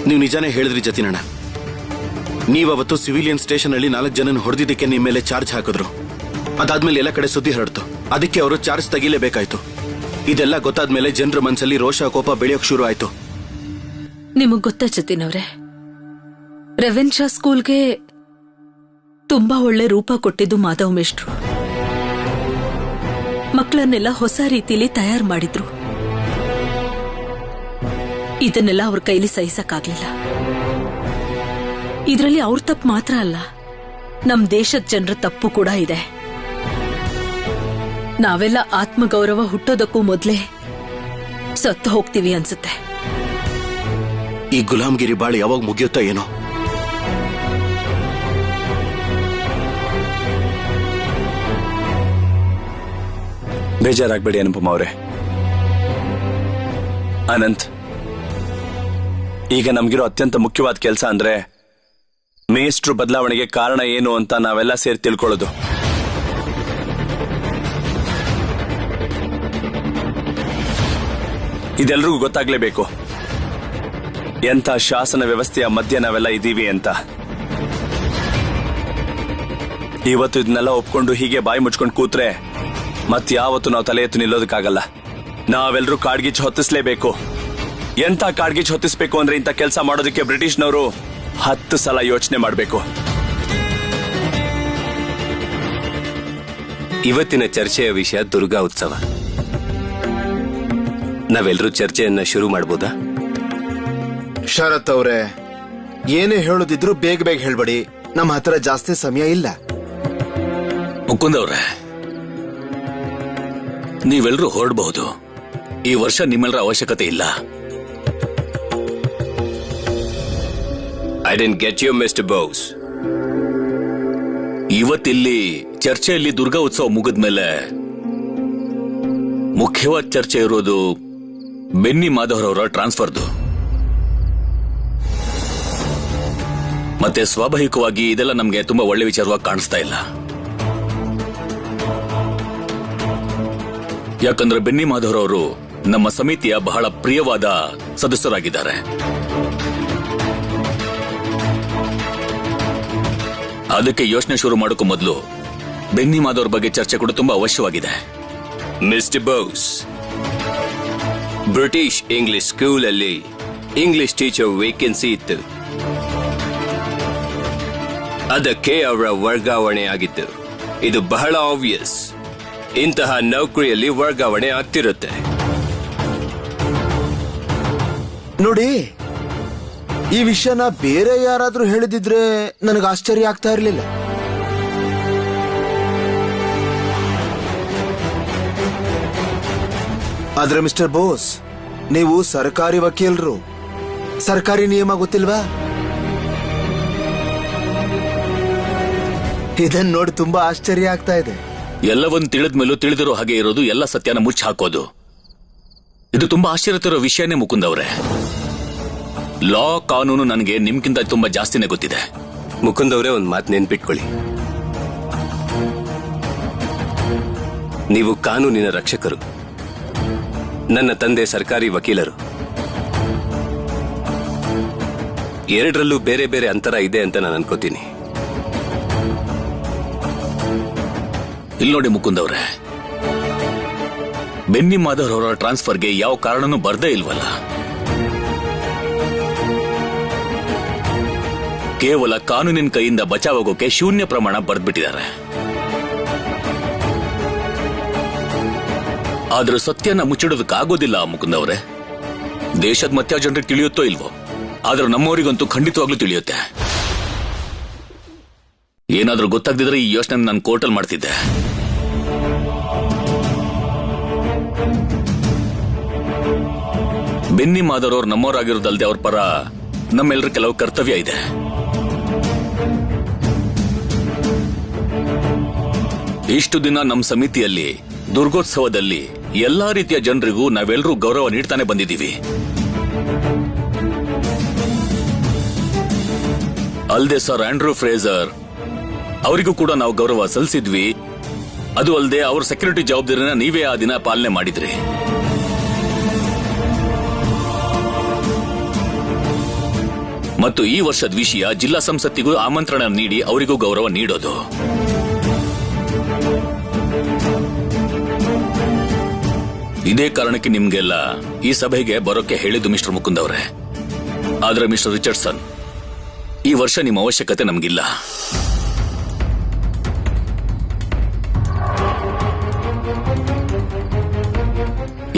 ನೀವು ನಿಜಾನೇ ಹೇಳಿದ್ರಿ ಜತಿನಣ್ಣ. ನೀವವತ್ತು ಸಿವಿಲಿಯನ್ ಸ್ಟೇಷನ್ ಅಲ್ಲಿ 4 ಜನನ ಹೊಡೆದಿದ್ದಕ್ಕೆ ನಿಮ್ಮ ಮೇಲೆ ಚಾರ್ಜ್ ಹಾಕಿದ್ರು. ಅದಾದ್ಮೇಲೆ ಎಲ್ಲ ಕಡೆ ಸುದ್ದಿ ಹರಡ್ತು. ಅದಕ್ಕೆ ಅವರು ಚಾರ್ಜ್ ತೆಗಿಲೇಬೇಕಾಯ್ತು. ಇದೆಲ್ಲ ಗೊತ್ತಾದ್ಮೇಲೆ ಜನರ ಮನಸ್ಸಲ್ಲಿ ರೋಷ ಕೋಪ ಬೆಳೆಯೋಕ್ ಶುರು ಆಯ್ತು. ನಿಮಗ್ ಗೊತ್ತಾ ಜತಿನವ್ರೆ, ರೆವೆನ್ಶಾ ಸ್ಕೂಲ್ಗೆ ತುಂಬಾ ಒಳ್ಳೆ ರೂಪ ಕೊಟ್ಟಿದ್ದು ಮಾಧವ್ ಮೇಷ್ಟ್ರು. ಮಕ್ಕಳನ್ನೆಲ್ಲ ಹೊಸ ರೀತಿಲಿ ತಯಾರು ಮಾಡಿದ್ರು. ಇದನ್ನೆಲ್ಲ ಅವ್ರ ಕೈಲಿ ಸಹಿಸಕ್ಕಾಗ್ಲಿಲ್ಲ. ಇದರಲ್ಲಿ ಅವ್ರ ತಪ್ಪು ಮಾತ್ರ ಅಲ್ಲ, ನಮ್ ದೇಶದ ಜನರ ತಪ್ಪು ಕೂಡ ಇದೆ. ನಾವೆಲ್ಲ ಆತ್ಮಗೌರವ ಹುಟ್ಟೋದಕ್ಕೂ ಮೊದ್ಲೇ ಸತ್ತು ಹೋಗ್ತೀವಿ ಅನ್ಸುತ್ತೆ. ಈ ಗುಲಾಮ್ಗಿರಿ ಬಾಳಿ ಯಾವಾಗ ಮುಗಿಯುತ್ತಾ ಏನೋ. ಬೇಜಾರಾಗ್ಬೇಡಿ ಅನುಪಮ ಅವರೇ. ಅನಂತ್, ಈಗ ನಮ್ಗಿರೋ ಅತ್ಯಂತ ಮುಖ್ಯವಾದ ಕೆಲಸ ಅಂದ್ರೆ ಮೇಷ್ಟ್ರು ಬದಲಾವಣೆಗೆ ಕಾರಣ ಏನು ಅಂತ ನಾವೆಲ್ಲ ಸೇರಿ ತಿಳ್ಕೊಳ್ಳೋದು. ಇದೆಲ್ರಿಗೂ ಗೊತ್ತಾಗ್ಲೇಬೇಕು ಎಂಥ ಶಾಸನ ವ್ಯವಸ್ಥೆಯ ಮಧ್ಯೆ ನಾವೆಲ್ಲ ಇದ್ದೀವಿ ಅಂತ. ಇವತ್ತು ಇದನ್ನೆಲ್ಲ ಒಪ್ಕೊಂಡು ಹೀಗೆ ಬಾಯಿ ಮುಚ್ಕೊಂಡು ಕೂತ್ರೆ ಮತ್ಯಾವತ್ತು ನಾವು ತಲೆ ಎತ್ತು ನಿಲ್ಲೋದಕ್ಕಾಗಲ್ಲ. ನಾವೆಲ್ಲರೂ ಕಾಡ್ಗಿಚ್ಚು ಹೊತ್ತಿಸ್ಲೇಬೇಕು. ಎಂತ ಕಾಡ್ಗಿಚ್ಚು ಹೊತ್ತಿಸ್ಬೇಕು ಅಂದ್ರೆ ಇಂಥ ಕೆಲಸ ಮಾಡೋದಕ್ಕೆ ಬ್ರಿಟಿಷ್ನವರು 10 ಸಲ ಯೋಚನೆ ಮಾಡಬೇಕು. ಇವತ್ತಿನ ಚರ್ಚೆಯ ವಿಷಯ ದುರ್ಗಾ ಉತ್ಸವ. ನಾವೆಲ್ಲರೂ ಚರ್ಚೆಯನ್ನ ಶುರು ಮಾಡಬಹುದಾ? ಶರತ್ ಅವ್ರೆ, ಏನೇ ಹೇಳೋದಿದ್ರು ಬೇಗ ಬೇಗ ಹೇಳ್ಬೇಡಿ. ನಮ್ಮ ಹತ್ರ ಜಾಸ್ತಿ ಸಮಯ ಇಲ್ಲ. ಮುಕುಂದ್ ಅವ್ರೆ, ನೀವೆಲ್ಲರೂ ಹೊರಡಬಹುದು. ಈ ವರ್ಷ ನಿಮ್ಮೆಲ್ಲರ ಅವಶ್ಯಕತೆ ಇಲ್ಲ. I didn't get you, Mr. Bose. ಇವತ್ತಿಲ್ಲಿ ಚರ್ಚೆಯಲ್ಲಿ ದುರ್ಗಾ ಉತ್ಸವ ಮುಗಿದ್ಮೇಲೆ ಮುಖ್ಯವಾದ ಚರ್ಚೆ ಇರೋದು ಬೆನ್ನಿ ಮಾಧವರವರ ಟ್ರಾನ್ಸ್ಫರ್ದು. ಮತ್ತೆ ಸ್ವಾಭಾವಿಕವಾಗಿ ಇದೆಲ್ಲ ನಮ್ಗೆ ತುಂಬಾ ಒಳ್ಳೆ ವಿಚಾರವಾಗಿ ಕಾಣಿಸ್ತಾ ಇಲ್ಲ. ಯಾಕಂದ್ರೆ ಬೆನ್ನಿ ಮಾಧವರವರು ನಮ್ಮ ಸಮಿತಿಯ ಬಹಳ ಪ್ರಿಯವಾದ ಸದಸ್ಯರಾಗಿದ್ದಾರೆ. ಅದಕ್ಕೆ ಯೋಚನೆ ಶುರು ಮಾಡೋಕ್ಕೂ ಮೊದಲು ಬೆನ್ನಿ ಮಾಧವರ ಬಗ್ಗೆ ಚರ್ಚೆ ಕೂಡ ತುಂಬಾ ಅವಶ್ಯವಾಗಿದೆ. Mister Bose, British English school ಅಲ್ಲಿ ಇಂಗ್ಲಿಷ್ ಟೀಚರ್ ವೇಕೆನ್ಸಿ ಇತ್ತು. ಅದಕ್ಕೆ ಅವರ ವರ್ಗಾವಣೆ ಆಗಿತ್ತು. ಇದು ಬಹಳ ಆಬ್ವಿಯಸ್. ಇಂತಹ ನೌಕರಿಯಲ್ಲಿ ವರ್ಗಾವಣೆ ಆಗ್ತಿರುತ್ತೆ. ನೋಡಿ, ಈ ವಿಷಯನ ಬೇರೆ ಯಾರಾದ್ರೂ ಹೇಳಿದಿದ್ರೆ ನನಗೆ ಆಶ್ಚರ್ಯ ಆಗ್ತಾ ಇರಲಿಲ್ಲ. ಆದ್ರೆ ಮಿಸ್ಟರ್ ಬೋಸ್, ನೀವು ಸರ್ಕಾರಿ ವಕೀಲರು, ಸರ್ಕಾರಿ ನಿಯಮ ಗೊತ್ತಿಲ್ವಾ? ಇದನ್ನ ನೋಡಿ ತುಂಬಾ ಆಶ್ಚರ್ಯ ಆಗ್ತಾ ಇದೆ. ಎಲ್ಲವನ್ನ ತಿಳಿದ ಮೇಲೂ ತಿಳಿದಿರೋ ಹಾಗೆ ಇರೋದು, ಎಲ್ಲ ಸತ್ಯನ ಮುಚ್ಚಿ ಹಾಕೋದು, ಇದು ತುಂಬಾ ಆಶ್ಚರ್ಯ ತರೋ ವಿಷಯನೇ ಮುಕುಂದ್ ಅವರೇ. ಲಾ ಕಾನೂನು ನನಗೆ ನಿಮ್ಗಿಂತ ತುಂಬಾ ಜಾಸ್ತಿನೇ ಗೊತ್ತಿದೆ. ಮುಕುಂದ್ ಅವರೇ, ಒಂದು ಮಾತು ನೆನ್ಪಿಟ್ಕೊಳ್ಳಿ. ನೀವು ಕಾನೂನಿನ ರಕ್ಷಕರು, ನನ್ನ ತಂದೆ ಸರ್ಕಾರಿ ವಕೀಲರು. ಎರಡರಲ್ಲೂ ಬೇರೆ ಬೇರೆ ಅಂತರ ಇದೆ ಅಂತ ನಾನು ಅನ್ಕೋತೀನಿ. ಇಲ್ಲಿ ನೋಡಿ ಮುಕುಂದ್ ಅವರೇ, ಬೆನ್ನಿ ಮಾಧವ್ ಅವರ ಟ್ರಾನ್ಸ್ಫರ್ಗೆ ಯಾವ ಕಾರಣನೂ ಬರ್ದೇ ಇಲ್ವಲ್ಲ. ಕೇವಲ ಕಾನೂನಿನ ಕೈಯಿಂದ ಬಚಾವಾಗೋಕೆ ಶೂನ್ಯ ಪ್ರಮಾಣ ಬರೆದ್ಬಿಟ್ಟಿದ್ದಾರೆ. ಆದ್ರೂ ಸತ್ಯನ ಮುಚ್ಚಿಡೋದಕ್ಕಾಗೋದಿಲ್ಲ ಮುಕುಂದ್ ಅವರೇ. ದೇಶದ ಮತ್ಯ ಜನರಿಗೆ ತಿಳಿಯುತ್ತೋ ಇಲ್ವೋ, ಆದ್ರೂ ನಮ್ಮವರಿಗಂತೂ ಖಂಡಿತವಾಗ್ಲೂ ತಿಳಿಯುತ್ತೆ. ಏನಾದ್ರೂ ಗೊತ್ತಾಗ್ದಿದ್ರೆ ಈ ಯೋಚನೆ ನಾನು ಕೋರ್ಟಲ್ ಮಾಡ್ತಿದ್ದೆ. ಬೆನ್ನಿ ಮಾಧವ್ ಅವ್ರು ನಮ್ಮವರಾಗಿರೋದಲ್ದೆ ಅವ್ರ ಪರ ನಮ್ಮೆಲ್ಲರ ಕೆಲವು ಕರ್ತವ್ಯ ಇದೆ. ಇಷ್ಟು ದಿನ ನಮ್ಮ ಸಮಿತಿಯಲ್ಲಿ ದುರ್ಗೋತ್ಸವದಲ್ಲಿ ಎಲ್ಲಾ ರೀತಿಯ ಜನರಿಗೂ ನಾವೆಲ್ಲರೂ ಗೌರವ ನೀಡ್ತಾನೆ ಬಂದಿದ್ದೀವಿ. ಅಲ್ಲದೆ ಸರ್ ಆಂಡ್ರೂ ಫ್ರೇಜರ್ ಅವರಿಗೂ ಕೂಡ ನಾವು ಗೌರವ ಸಲ್ಲಿಸಿದ್ವಿ. ಅದು ಅಲ್ಲದೆ ಅವ್ರ ಸೆಕ್ಯೂರಿಟಿ ಜವಾಬ್ದಾರಿನ ನೀವೇ ಆ ದಿನ ಪಾಲನೆ ಮಾಡಿದ್ರಿ. ಮತ್ತು ಈ ವರ್ಷದ ವಿಷಯ ಜಿಲ್ಲಾ ಸಂಸತ್ತಿಗೂ ಆಮಂತ್ರಣ ನೀಡಿ ಅವರಿಗೂ ಗೌರವ ನೀಡೋದು. ಇದೇ ಕಾರಣಕ್ಕೆ ನಿಮ್ಗೆಲ್ಲ ಈ ಸಭೆಗೆ ಬರೋಕೆ ಹೇಳಿದ್ದು ಮಿಸ್ಟರ್ ಮುಕುಂದ್ ಅವರೇ. ಆದ್ರೆ ಮಿಸ್ಟರ್ ರಿಚರ್ಡ್ಸನ್, ಈ ವರ್ಷ ನಿಮ್ಮ ಅವಶ್ಯಕತೆ ನಮಗಿಲ್ಲ.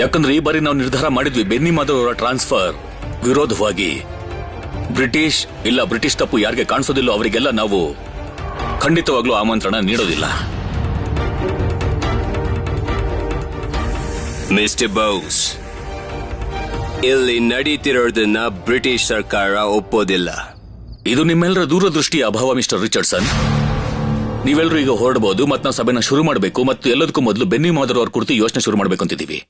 ಯಾಕಂದ್ರೆ ಈ ಬಾರಿ ನಾವು ನಿರ್ಧಾರ ಮಾಡಿದ್ವಿ, ಬೆನ್ನಿ ಮಾಧವ್ ಅವರ ಟ್ರಾನ್ಸ್ಫರ್ ವಿರೋಧವಾಗಿ ಬ್ರಿಟಿಷ್ ಇಲ್ಲ ಬ್ರಿಟಿಷ್ ತಪ್ಪು ಯಾರಿಗೆ ಕಾಣಿಸೋದಿಲ್ಲೋ ಅವರಿಗೆಲ್ಲ ನಾವು ಖಂಡಿತವಾಗ್ಲೂ ಆಮಂತ್ರಣ ನೀಡೋದಿಲ್ಲ. ಮಿಸ್ಟರ್ ಬೋಸ್, ಇಲ್ಲಿ ನಡೀತಿರೋದನ್ನ ಬ್ರಿಟಿಷ್ ಸರ್ಕಾರ ಒಪ್ಪೋದಿಲ್ಲ. ಇದು ನಿಮ್ಮೆಲ್ಲರ ದೂರದೃಷ್ಟಿಯ ಅಭಾವ ಮಿಸ್ಟರ್ ರಿಚರ್ಡ್ಸನ್. ನೀವೆಲ್ಲರೂ ಈಗ ಹೊರಡಬಹುದು ಮತ್ತು ನಾವು ಸಭೆನ ಶುರು ಮಾಡಬೇಕು. ಮತ್ತು ಎಲ್ಲದಕ್ಕೂ ಮೊದಲು ಬೆನ್ನಿ ಮಾಧವ್ ಅವ್ರ ಕುರಿತು ಯೋಚನೆ ಶುರು ಮಾಡಬೇಕು ಅಂತಿದ್ದೀವಿ.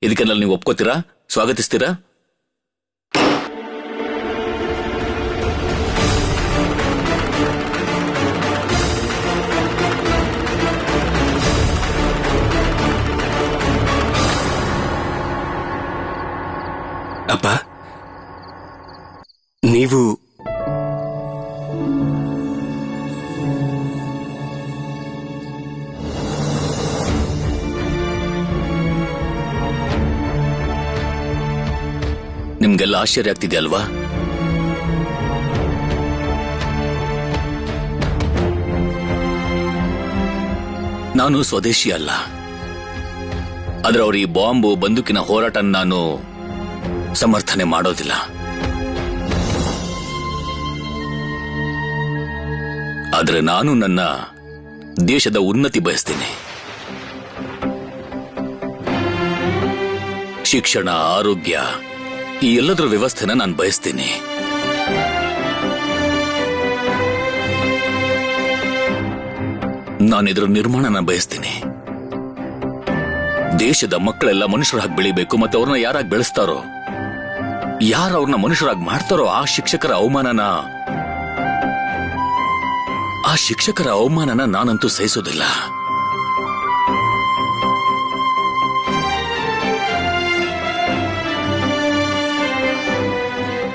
ಇದಕ್ಕೆಲ್ಲ ನೀವು ಒಪ್ಕೋತೀರಾ? ಸ್ವಾಗತಿಸ್ತೀರಾ? ಅಪ್ಪ, ನೀವು ನಿಮ್ಗೆಲ್ಲ ಆಶ್ಚರ್ಯ ಆಗ್ತಿದೆ ಅಲ್ವಾ? ನಾನು ಸ್ವದೇಶಿ ಅಲ್ಲ. ಆದ್ರೆ ಅವ್ರ ಈ ಬಾಂಬು ಬಂದೂಕಿನ ಹೋರಾಟ ನಾನು ಸಮರ್ಥನೆ ಮಾಡೋದಿಲ್ಲ. ಆದ್ರೆ ನಾನು ನನ್ನ ದೇಶದ ಉನ್ನತಿ ಬಯಸ್ತೀನಿ. ಶಿಕ್ಷಣ, ಆರೋಗ್ಯ, ಈ ಎಲ್ಲದರ ವ್ಯವಸ್ಥೆನ ನಾನು ಬಯಸ್ತೀನಿ. ನಾನಿದ್ರ ನಿರ್ಮಾಣನ ಬಯಸ್ತೀನಿ. ದೇಶದ ಮಕ್ಕಳೆಲ್ಲ ಮನುಷ್ಯರಾಗಿ ಬೆಳಿಬೇಕು, ಮತ್ತೆ ಅವ್ರನ್ನ ಯಾರಾಗಿ ಬೆಳೆಸ್ತಾರೋ, ಯಾರು ಅವ್ರನ್ನ ಮನುಷ್ಯರಾಗಿ ಮಾಡ್ತಾರೋ ಆ ಶಿಕ್ಷಕರ ಅವಮಾನನ ನಾನಂತೂ ಸಹಿಸೋದಿಲ್ಲ.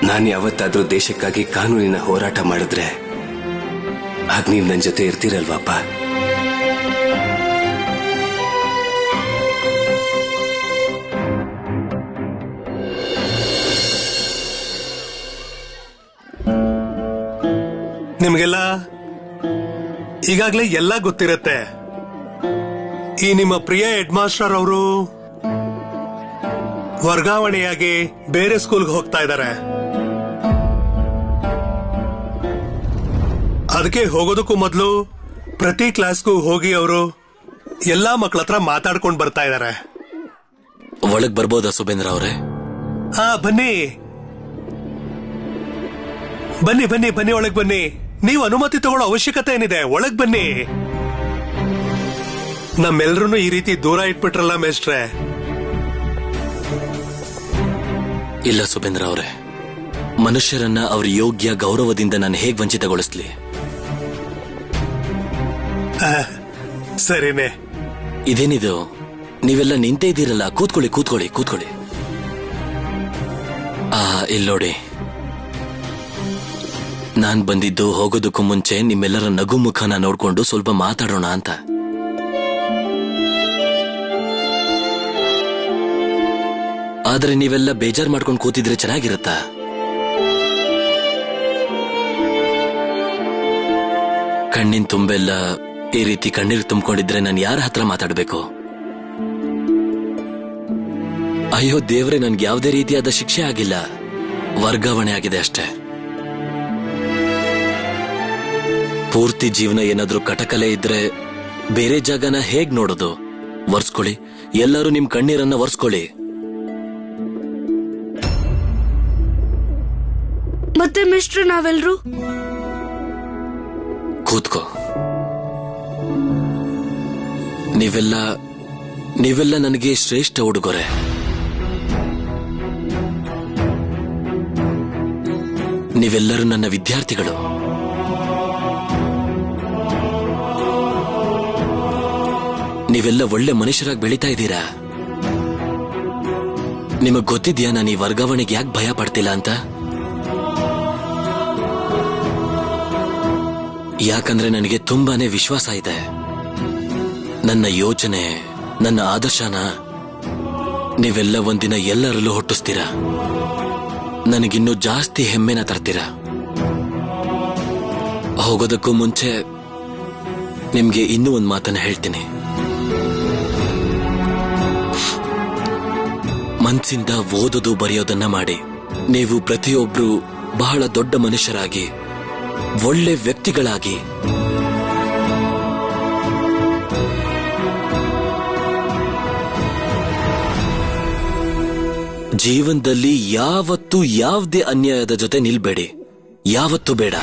ನಾನು ಯಾವತ್ತಾದ್ರೂ ದೇಶಕ್ಕಾಗಿ ಕಾನೂನಿನ ಹೋರಾಟ ಮಾಡಿದ್ರೆ ಆಗ ನೀವು ನನ್ನ ಜೊತೆ ಇರ್ತೀರಲ್ವಾಪ್ಪ? ನಿಮ್ಗೆಲ್ಲ ಈಗಾಗ್ಲೇ ಎಲ್ಲ ಗೊತ್ತಿರತ್ತೆ. ಈ ನಿಮ್ಮ ಪ್ರಿಯ ಹೆಡ್ ಮಾಸ್ಟರ್ ಅವರು ವರ್ಗಾವಣೆಯಾಗಿ ಬೇರೆ ಸ್ಕೂಲ್ಗೆ ಹೋಗ್ತಾ ಇದ್ದಾರೆ. ಅದಕ್ಕೆ ಹೋಗೋದಕ್ಕೂ ಮೊದಲು ಪ್ರತಿ ಕ್ಲಾಸ್ಗೂ ಹೋಗಿ ಅವರು ಎಲ್ಲಾ ಮಕ್ಕಳ ಹತ್ರ ಮಾತಾಡ್ಕೊಂಡು ಬರ್ತಾ ಇದ್ದಾರೆ. ಒಳಗ್ ಬರ್ಬೋದಾ ಸುಬೇಂದ್ರ ಅವರೇ? ಹಾ, ಬನ್ನಿ ಬನ್ನಿ ಬನ್ನಿ ಬನ್ನಿ, ಒಳಗ್ ಬನ್ನಿ. ನೀವು ಅನುಮತಿ ತಗೊಳ್ಳೋ ಅವಶ್ಯಕತೆ ಏನಿದೆ, ಒಳಗ್ ಬನ್ನಿ. ನಮ್ಮೆಲ್ರೂ ಈ ರೀತಿ ದೂರ ಇಟ್ಬಿಟ್ರಲ್ಲ ಮೇಷ್ಟ್ರೆ. ಇಲ್ಲ ಸುಬೇಂದ್ರ ಅವರೇ, ಮನುಷ್ಯರನ್ನ ಅವ್ರ ಯೋಗ್ಯ ಗೌರವದಿಂದ ನಾನು ಹೇಗ್ ವಂಚಿತಗೊಳಿಸ್ಲಿ? ಸರಿನೇ. ಇದೇನಿದು, ನೀವೆಲ್ಲ ನಿಂತೇ ಇದ್ದೀರಲ್ಲ, ಕೂತ್ಕೊಳ್ಳಿ ಕೂತ್ಕೊಳ್ಳಿ ಕೂತ್ಕೊಳ್ಳಿ. ಇಲ್ಲೋಡಿ, ನಾನ್ ಬಂದಿದ್ದು ಹೋಗೋದಕ್ಕೂ ಮುಂಚೆ ನಿಮ್ಮೆಲ್ಲರ ನಗು ಮುಖನ ನೋಡ್ಕೊಂಡು ಸ್ವಲ್ಪ ಮಾತಾಡೋಣ ಅಂತ. ಆದ್ರೆ ನೀವೆಲ್ಲ ಬೇಜಾರ್ ಮಾಡ್ಕೊಂಡು ಕೂತಿದ್ರೆ ಚೆನ್ನಾಗಿರುತ್ತಾ? ಕಣ್ಣಿನ ತುಂಬೆಲ್ಲ ಈ ರೀತಿ ಕಣ್ಣೀರು ತುಂಬಿಕೊಂಡಿದ್ರೆ ನಾನು ಯಾರ ಹತ್ರ ಮಾತಾಡ್ಬೇಕು? ಅಯ್ಯೋ ದೇವ್ರೆ, ನನ್ಗೆ ಯಾವುದೇ ರೀತಿಯಾದ ಶಿಕ್ಷೆ ಆಗಿಲ್ಲ, ವರ್ಗಾವಣೆ ಆಗಿದೆ ಅಷ್ಟೇ. ಪೂರ್ತಿ ಜೀವನ ಏನಾದ್ರೂ ಕಟಕಲೆ ಇದ್ರೆ ಬೇರೆ ಜಾಗನ ಹೇಗ್ ನೋಡೋದು? ಒರ್ಸ್ಕೊಳ್ಳಿ, ಎಲ್ಲರೂ ನಿಮ್ ಕಣ್ಣೀರನ್ನ ಒರ್ಸ್ಕೊಳ್ಳಿ. ಮತ್ತೆ ಮಿಸ್ಟ್ರು ನಾವೆಲ್ರು ಕೂತ್ಕೋ. ನೀವೆಲ್ಲ ನನಗೆ ಶ್ರೇಷ್ಠ ಉಡುಗೊರೆ. ನೀವೆಲ್ಲರೂ ನನ್ನ ವಿದ್ಯಾರ್ಥಿಗಳು. ನೀವೆಲ್ಲ ಒಳ್ಳೆ ಮನುಷ್ಯರಾಗಿ ಬೆಳೀತಾ ಇದ್ದೀರಾ. ನಿಮಗ್ ಗೊತ್ತಿದ್ಯಾ ನಾನು ಈ ವರ್ಗಾವಣೆಗೆ ಯಾಕೆ ಭಯ ಪಡ್ತಿಲ್ಲ ಅಂತ? ಯಾಕಂದ್ರೆ ನನಗೆ ತುಂಬಾನೇ ವಿಶ್ವಾಸ ಇದೆ. ನನ್ನ ಯೋಚನೆ, ನನ್ನ ಆದರ್ಶನ ನೀವೆಲ್ಲ ಒಂದಿನ ಎಲ್ಲರಲ್ಲೂ ಹುಟ್ಟಿಸ್ತೀರಾ. ನನಗಿನ್ನೂ ಜಾಸ್ತಿ ಹೆಮ್ಮೆನ ತರ್ತೀರಾ. ಹೋಗೋದಕ್ಕೂ ಮುಂಚೆ ನಿಮ್ಗೆ ಇನ್ನೂ ಒಂದು ಮಾತನ್ನ ಹೇಳ್ತೀನಿ. ಮನ್ಸಿಂದ ಓದೋದು ಬರೆಯೋದನ್ನ ಮಾಡಿ. ನೀವು ಪ್ರತಿಯೊಬ್ರು ಬಹಳ ದೊಡ್ಡ ಮನುಷ್ಯರಾಗಿ, ಒಳ್ಳೆ ವ್ಯಕ್ತಿಗಳಾಗಿ, ಜೀವನದಲ್ಲಿ ಯಾವತ್ತೂ ಯಾವುದೇ ಅನ್ಯಾಯದ ಜೊತೆ ನಿಲ್ಬೇಡಿ. ಯಾವತ್ತೂ ಬೇಡ.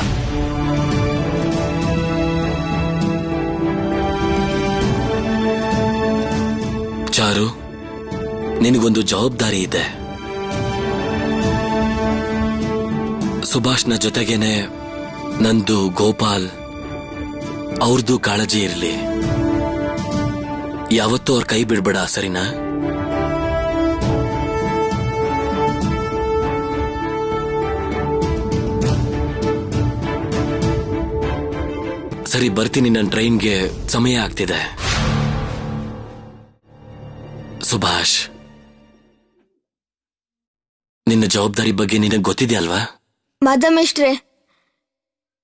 ಚಾರು, ನಿನಗೊಂದು ಜವಾಬ್ದಾರಿ ಇದೆ. ಸುಭಾಷ್ನ ಜೊತೆಗೇನೆ ನಂದು, ಗೋಪಾಲ್ ಅವ್ರದ್ದು ಕಾಳಜಿ ಇರಲಿ. ಯಾವತ್ತೂ ಅವ್ರ ಕೈ ಬಿಡ್ಬೇಡ, ಸರಿನಾ? ಸರಿ, ಬರ್ತೀನಿ. ನನ್ನ ಟ್ರೈನ್ಗೆ ಸಮಯ ಆಗ್ತಿದೆ. ಸುಭಾಷ್, ನಿನ್ನ ಜವಾಬ್ದಾರಿ ಬಗ್ಗೆ ನಿನಗೆ ಗೊತ್ತಿದೆಯಲ್ವಾ? ಮಾಧವಮೇಷ್ಟ್ರೆ,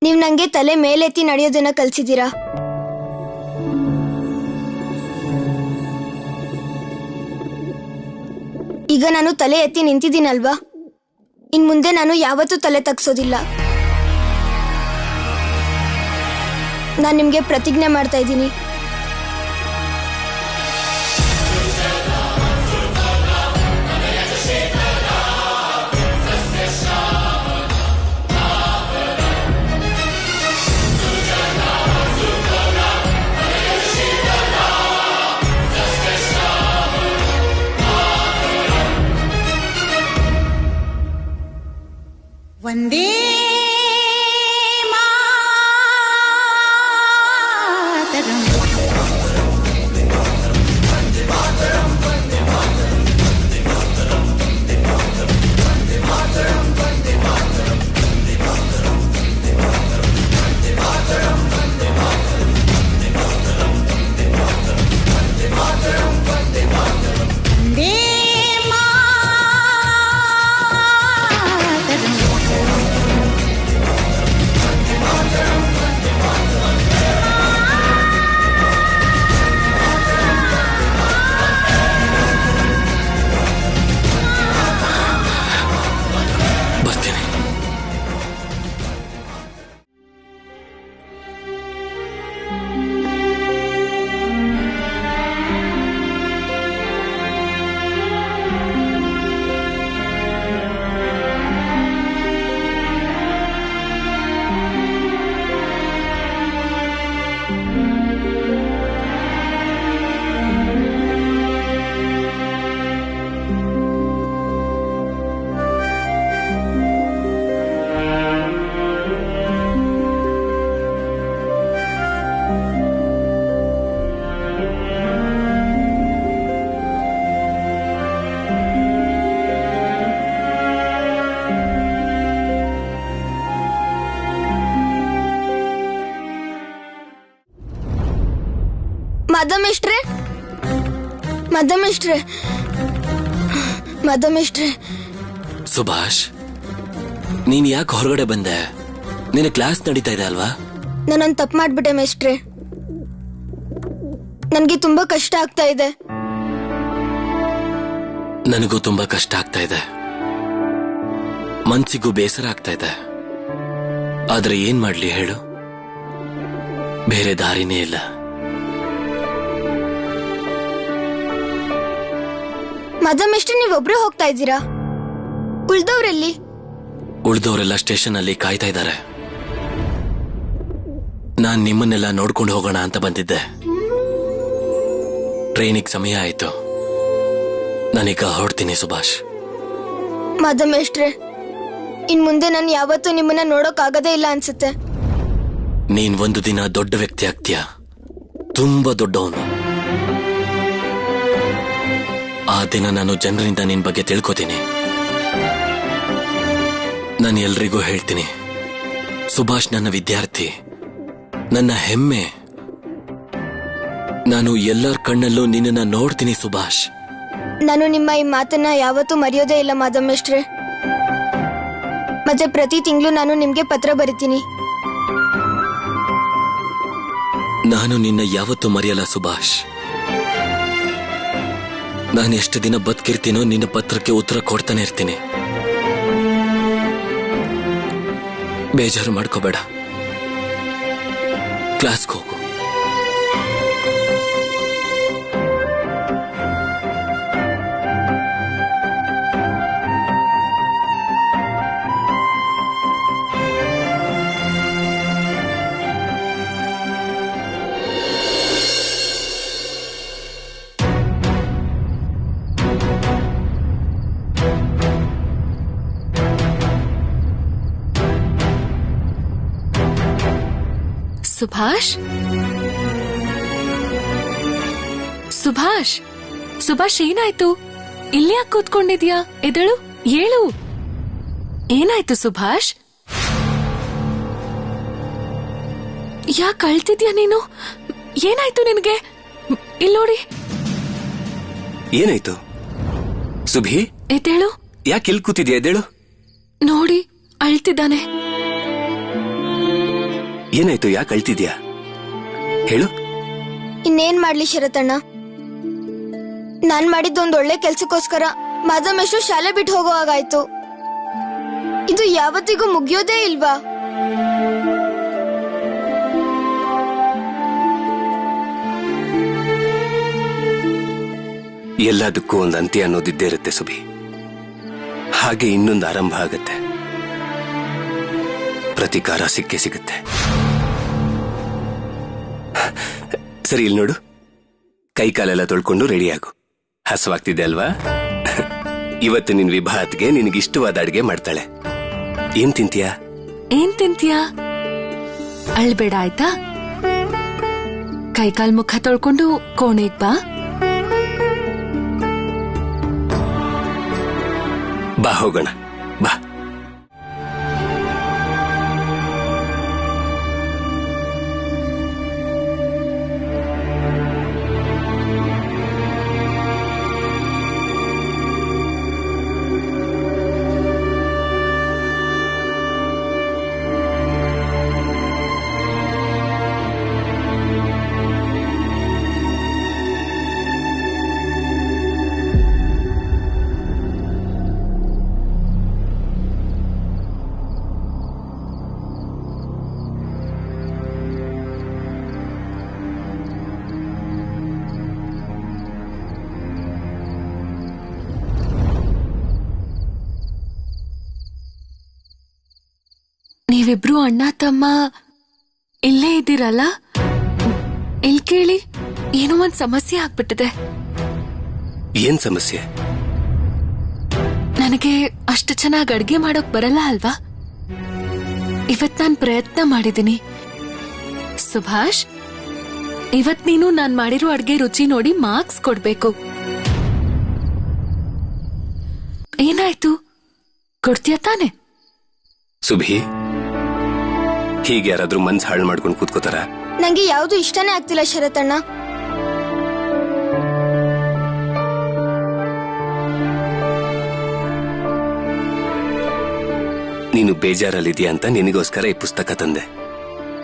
ನೀವ್ ನಂಗೆ ತಲೆ ಮೇಲೆತ್ತಿ ನಡೆಯೋದನ್ನ ಕಲ್ಸಿದ್ದೀರಾ. ಈಗ ನಾನು ತಲೆ ಎತ್ತಿ ನಿಂತಿದ್ದೀನಲ್ವಾ, ಇನ್ ಮುಂದೆ ನಾನು ಯಾವತ್ತೂ ತಲೆ ತಗ್ಸೋದಿಲ್ಲ. ನಾನು ನಿಮ್ಗೆ ಪ್ರತಿಜ್ಞೆ ಮಾಡ್ತಾ ಇದ್ದೀನಿ. ವಂದೇ ಮದಮಿಷ್ಟ್ರೆ ಸುಭಾಷ್, ನೀನ್ ಯಾಕೆ ಹೊರಗಡೆ ಬಂದೆ? ನಿನ್ನ ಕ್ಲಾಸ್ ನಡೀತಾ ಇದೆ ಅಲ್ವಾ? ನಾನೊಂದು ತಪ್ಪು ಮಾಡ್ಬಿಟ್ಟೆ ಮೇಷ್ಟ್ರೆ. ನನ್ಗೆ ತುಂಬಾ ಕಷ್ಟ ಆಗ್ತಾ ಇದೆ. ನನಗೂ ತುಂಬಾ ಕಷ್ಟ ಆಗ್ತಾ ಇದೆ, ಮನ್ಸಿಗೂ ಬೇಸರ ಆಗ್ತಾ ಇದೆ. ಆದ್ರೆ ಏನ್ ಮಾಡ್ಲಿ ಹೇಳು, ಬೇರೆ ದಾರಿನೇ ಇಲ್ಲ. ಮದಮಿಷ್ಟ್ರೆ, ನೀವೊಬ್ರೇ ಹೋಗ್ತಾ ಇದ್ದೀರಾ? ಉಳ್ದವ್ರೆಲ್ಲಿ? ಉಳ್ದವರೆಲ್ಲ ಸ್ಟೇಷನ್ ಅಲ್ಲಿ ಕಾಯ್ತಾ ಇದ್ದಾರೆ. ನಾನ್ ನಿಮ್ಮನ್ನೆಲ್ಲ ನೋಡ್ಕೊಂಡು ಹೋಗೋಣ ಅಂತ ಬಂದಿದ್ದೆ. ಟ್ರೈನಿಗೆ ಸಮಯ ಆಯ್ತು, ನಾನೀಗ ಹೊರಡ್ತೀನಿ ಸುಭಾಷ್. ಮದಮಿಷ್ಟ್ರೆ, ಇನ್ ಮುಂದೆ ನಾನು ಯಾವತ್ತೂ ನಿಮ್ಮನ್ನ ನೋಡೋಕ್ ಆಗದೇ ಇಲ್ಲ ಅನ್ಸುತ್ತೆ. ನೀನ್ ಒಂದು ದಿನ ದೊಡ್ಡ ವ್ಯಕ್ತಿ ಆಗ್ತೀಯ, ತುಂಬಾ ದೊಡ್ಡವನು. ಆ ದಿನ ನಾನು ಜನರಿಂದ ನಿನ್ ಬಗ್ಗೆ ತಿಳ್ಕೊತೀನಿ. ನಾನು ಎಲ್ರಿಗೂ ಹೇಳ್ತೀನಿ, ಸುಭಾಷ್ ನನ್ನ ವಿದ್ಯಾರ್ಥಿ, ನನ್ನ ಹೆಮ್ಮೆ. ನಾನು ಎಲ್ಲರ ಕಣ್ಣಲ್ಲೂ ನಿನ್ನನ್ನ ನೋಡ್ತೀನಿ ಸುಭಾಷ್. ನಾನು ನಿಮ್ಮ ಈ ಮಾತನ್ನ ಯಾವತ್ತೂ ಮರೆಯೋದೇ ಇಲ್ಲ ಮದಮಿಷ್ಟ್ರೆ. ಮತ್ತೆ ಪ್ರತಿ ತಿಂಗಳು ನಾನು ನಿಮ್ಗೆ ಪತ್ರ ಬರೀತೀನಿ. ನಾನು ನಿನ್ನ ಯಾವತ್ತೂ ಮರೆಯಲ್ಲ ಸುಭಾಷ್. ನಾನು ಎಷ್ಟು ದಿನ ಬದುಕಿರ್ತೀನೋ ನಿನ್ನ ಪತ್ರಕ್ಕೆ ಉತ್ತರ ಕೊಡ್ತಾನೆ ಇರ್ತೀನಿ. ಬೇಜಾರು ಮಾಡ್ಕೋಬೇಡ, ಕ್ಲಾಸ್ಗೆ ಹೋಗು. ಸುಭಾಷ್, ಸುಭಾಷ್, ಸುಭಾಷ್, ಏನಾಯ್ತು? ಇಲ್ಲಿ ಯಾಕೆ ಕೂತ್ಕೊಂಡಿದ್ಯಾ? ಎದಳು, ಏಳು. ಏನಾಯ್ತು ಸುಭಾಷ್? ಯಾಕೆ ಅಳ್ತಿದ್ಯಾ ನೀನು? ಏನಾಯ್ತು ನಿನಗೆ? ಇಲ್ಲಿ ನೋಡಿ. ಏನಾಯ್ತು ಸುಭಿ? ಎದ್ದೇಳು. ಯಾಕೆ ಇಲ್ಲಿ ಕೂತಿದ್ಯಾ? ಎದ್ದೇಳು. ನೋಡಿ, ಅಳ್ತಿದ್ದಾನೆ. ಏನಾಯ್ತು? ಯಾಕೆ ಅಳ್ತಿದ್ಯಾ? ಹೇಳು. ಇನ್ನೇನ್ ಮಾಡ್ಲಿ ಶರತಣ್ಣ, ನಾನ್ ಮಾಡಿದ್ದೊಂದು ಒಳ್ಳೆ ಕೆಲ್ಸಕ್ಕೋಸ್ಕರ ಮದಮಿಷ್ಟ್ರು ಶಾಲೆ ಬಿಟ್ಟು ಹೋಗೋ ಹಾಗಾಯ್ತು. ಇದು ಯಾವತ್ತಿಗೂ ಮುಗಿಯೋದೇ ಇಲ್ವಾ? ಎಲ್ಲದಕ್ಕೂ ಒಂದು ಅಂತ್ಯ ಅನ್ನೋದಿದ್ದೇ ಇರುತ್ತೆ ಸುಭಿ. ಹಾಗೆ ಇನ್ನೊಂದು ಆರಂಭ ಆಗತ್ತೆ. ಪ್ರತಿಕಾರ ಸಿಕ್ಕೇ ಸಿಗುತ್ತೆ. ಸರಿ, ಇಲ್ಲಿ ನೋಡು, ಕೈ ಕಾಲೆಲ್ಲ ತೊಳ್ಕೊಂಡು ರೆಡಿ ಆಗು. ಹಸುವಾಗ್ತಿದೆ ಅಲ್ವಾ? ಇವತ್ತು ನಿನ್ ವಿಭಾತ್ಗೆ ನಿನಗಿಷ್ಟವಾದ ಅಡ್ಗೆ ಮಾಡ್ತಾಳೆ. ಏನ್ ತಿಂತೀಯಾ? ಏನ್ ತಿಂತೀಯಾ? ಅಳ್ಬೇಡ ಆಯ್ತಾ? ಕೈಕಾಲ್ ಮುಖ ತೊಳ್ಕೊಂಡು ಕೋಣೆಗ್ ಬಾ. ಬಾ ಹೋಗೋಣ, ಬಾ. ನೀವಿಬ್ರು ಅಣ್ಣ ತಮ್ಮ ಇಲ್ಲೇ ಇದ್ದೀರಲ್ಲ? ಇಲ್ ಕೇಳಿ, ಏನೋ ಒಂದ್ ಸಮಸ್ಯೆ ಆಗ್ಬಿಟ್ಟಿದೆ. ಏನ್ ಸಮಸ್ಯೆ? ನನಗೆ ಅಷ್ಟು ಚೆನ್ನಾಗಿ ಅಡ್ಗೆ ಮಾಡೋಕ್ ಬರಲ್ಲ ಅಲ್ವಾ? ಇವತ್ ನಾನ್ ಪ್ರಯತ್ನ ಮಾಡಿದೀನಿ. ಸುಭಾಷ್, ಇವತ್ ನೀನು ನಾನ್ ಮಾಡಿರೋ ಅಡ್ಗೆ ರುಚಿ ನೋಡಿ ಮಾರ್ಕ್ಸ್ ಕೊಡ್ಬೇಕು. ಏನಾಯ್ತು? ಕೊಡ್ತೀಯ ತಾನೆ? ಸುಭಿ, ಹೀಗೆ ಯಾರಾದ್ರೂ ಮನ್ಸ್ ಹಾಳು ಮಾಡ್ಕೊಂಡು ಕೂತ್ಕೋತಾರ? ನಂಗೆ ಯಾವ್ದು ಇಷ್ಟನೇ ಆಗ್ತಿಲ್ಲ ಶರತಣ್ಣ. ನೀನು ಬೇಜಾರಲ್ಲಿದ್ಯಾ ಅಂತ ನಿನಗೋಸ್ಕರ ಈ ಪುಸ್ತಕ ತಂದೆ.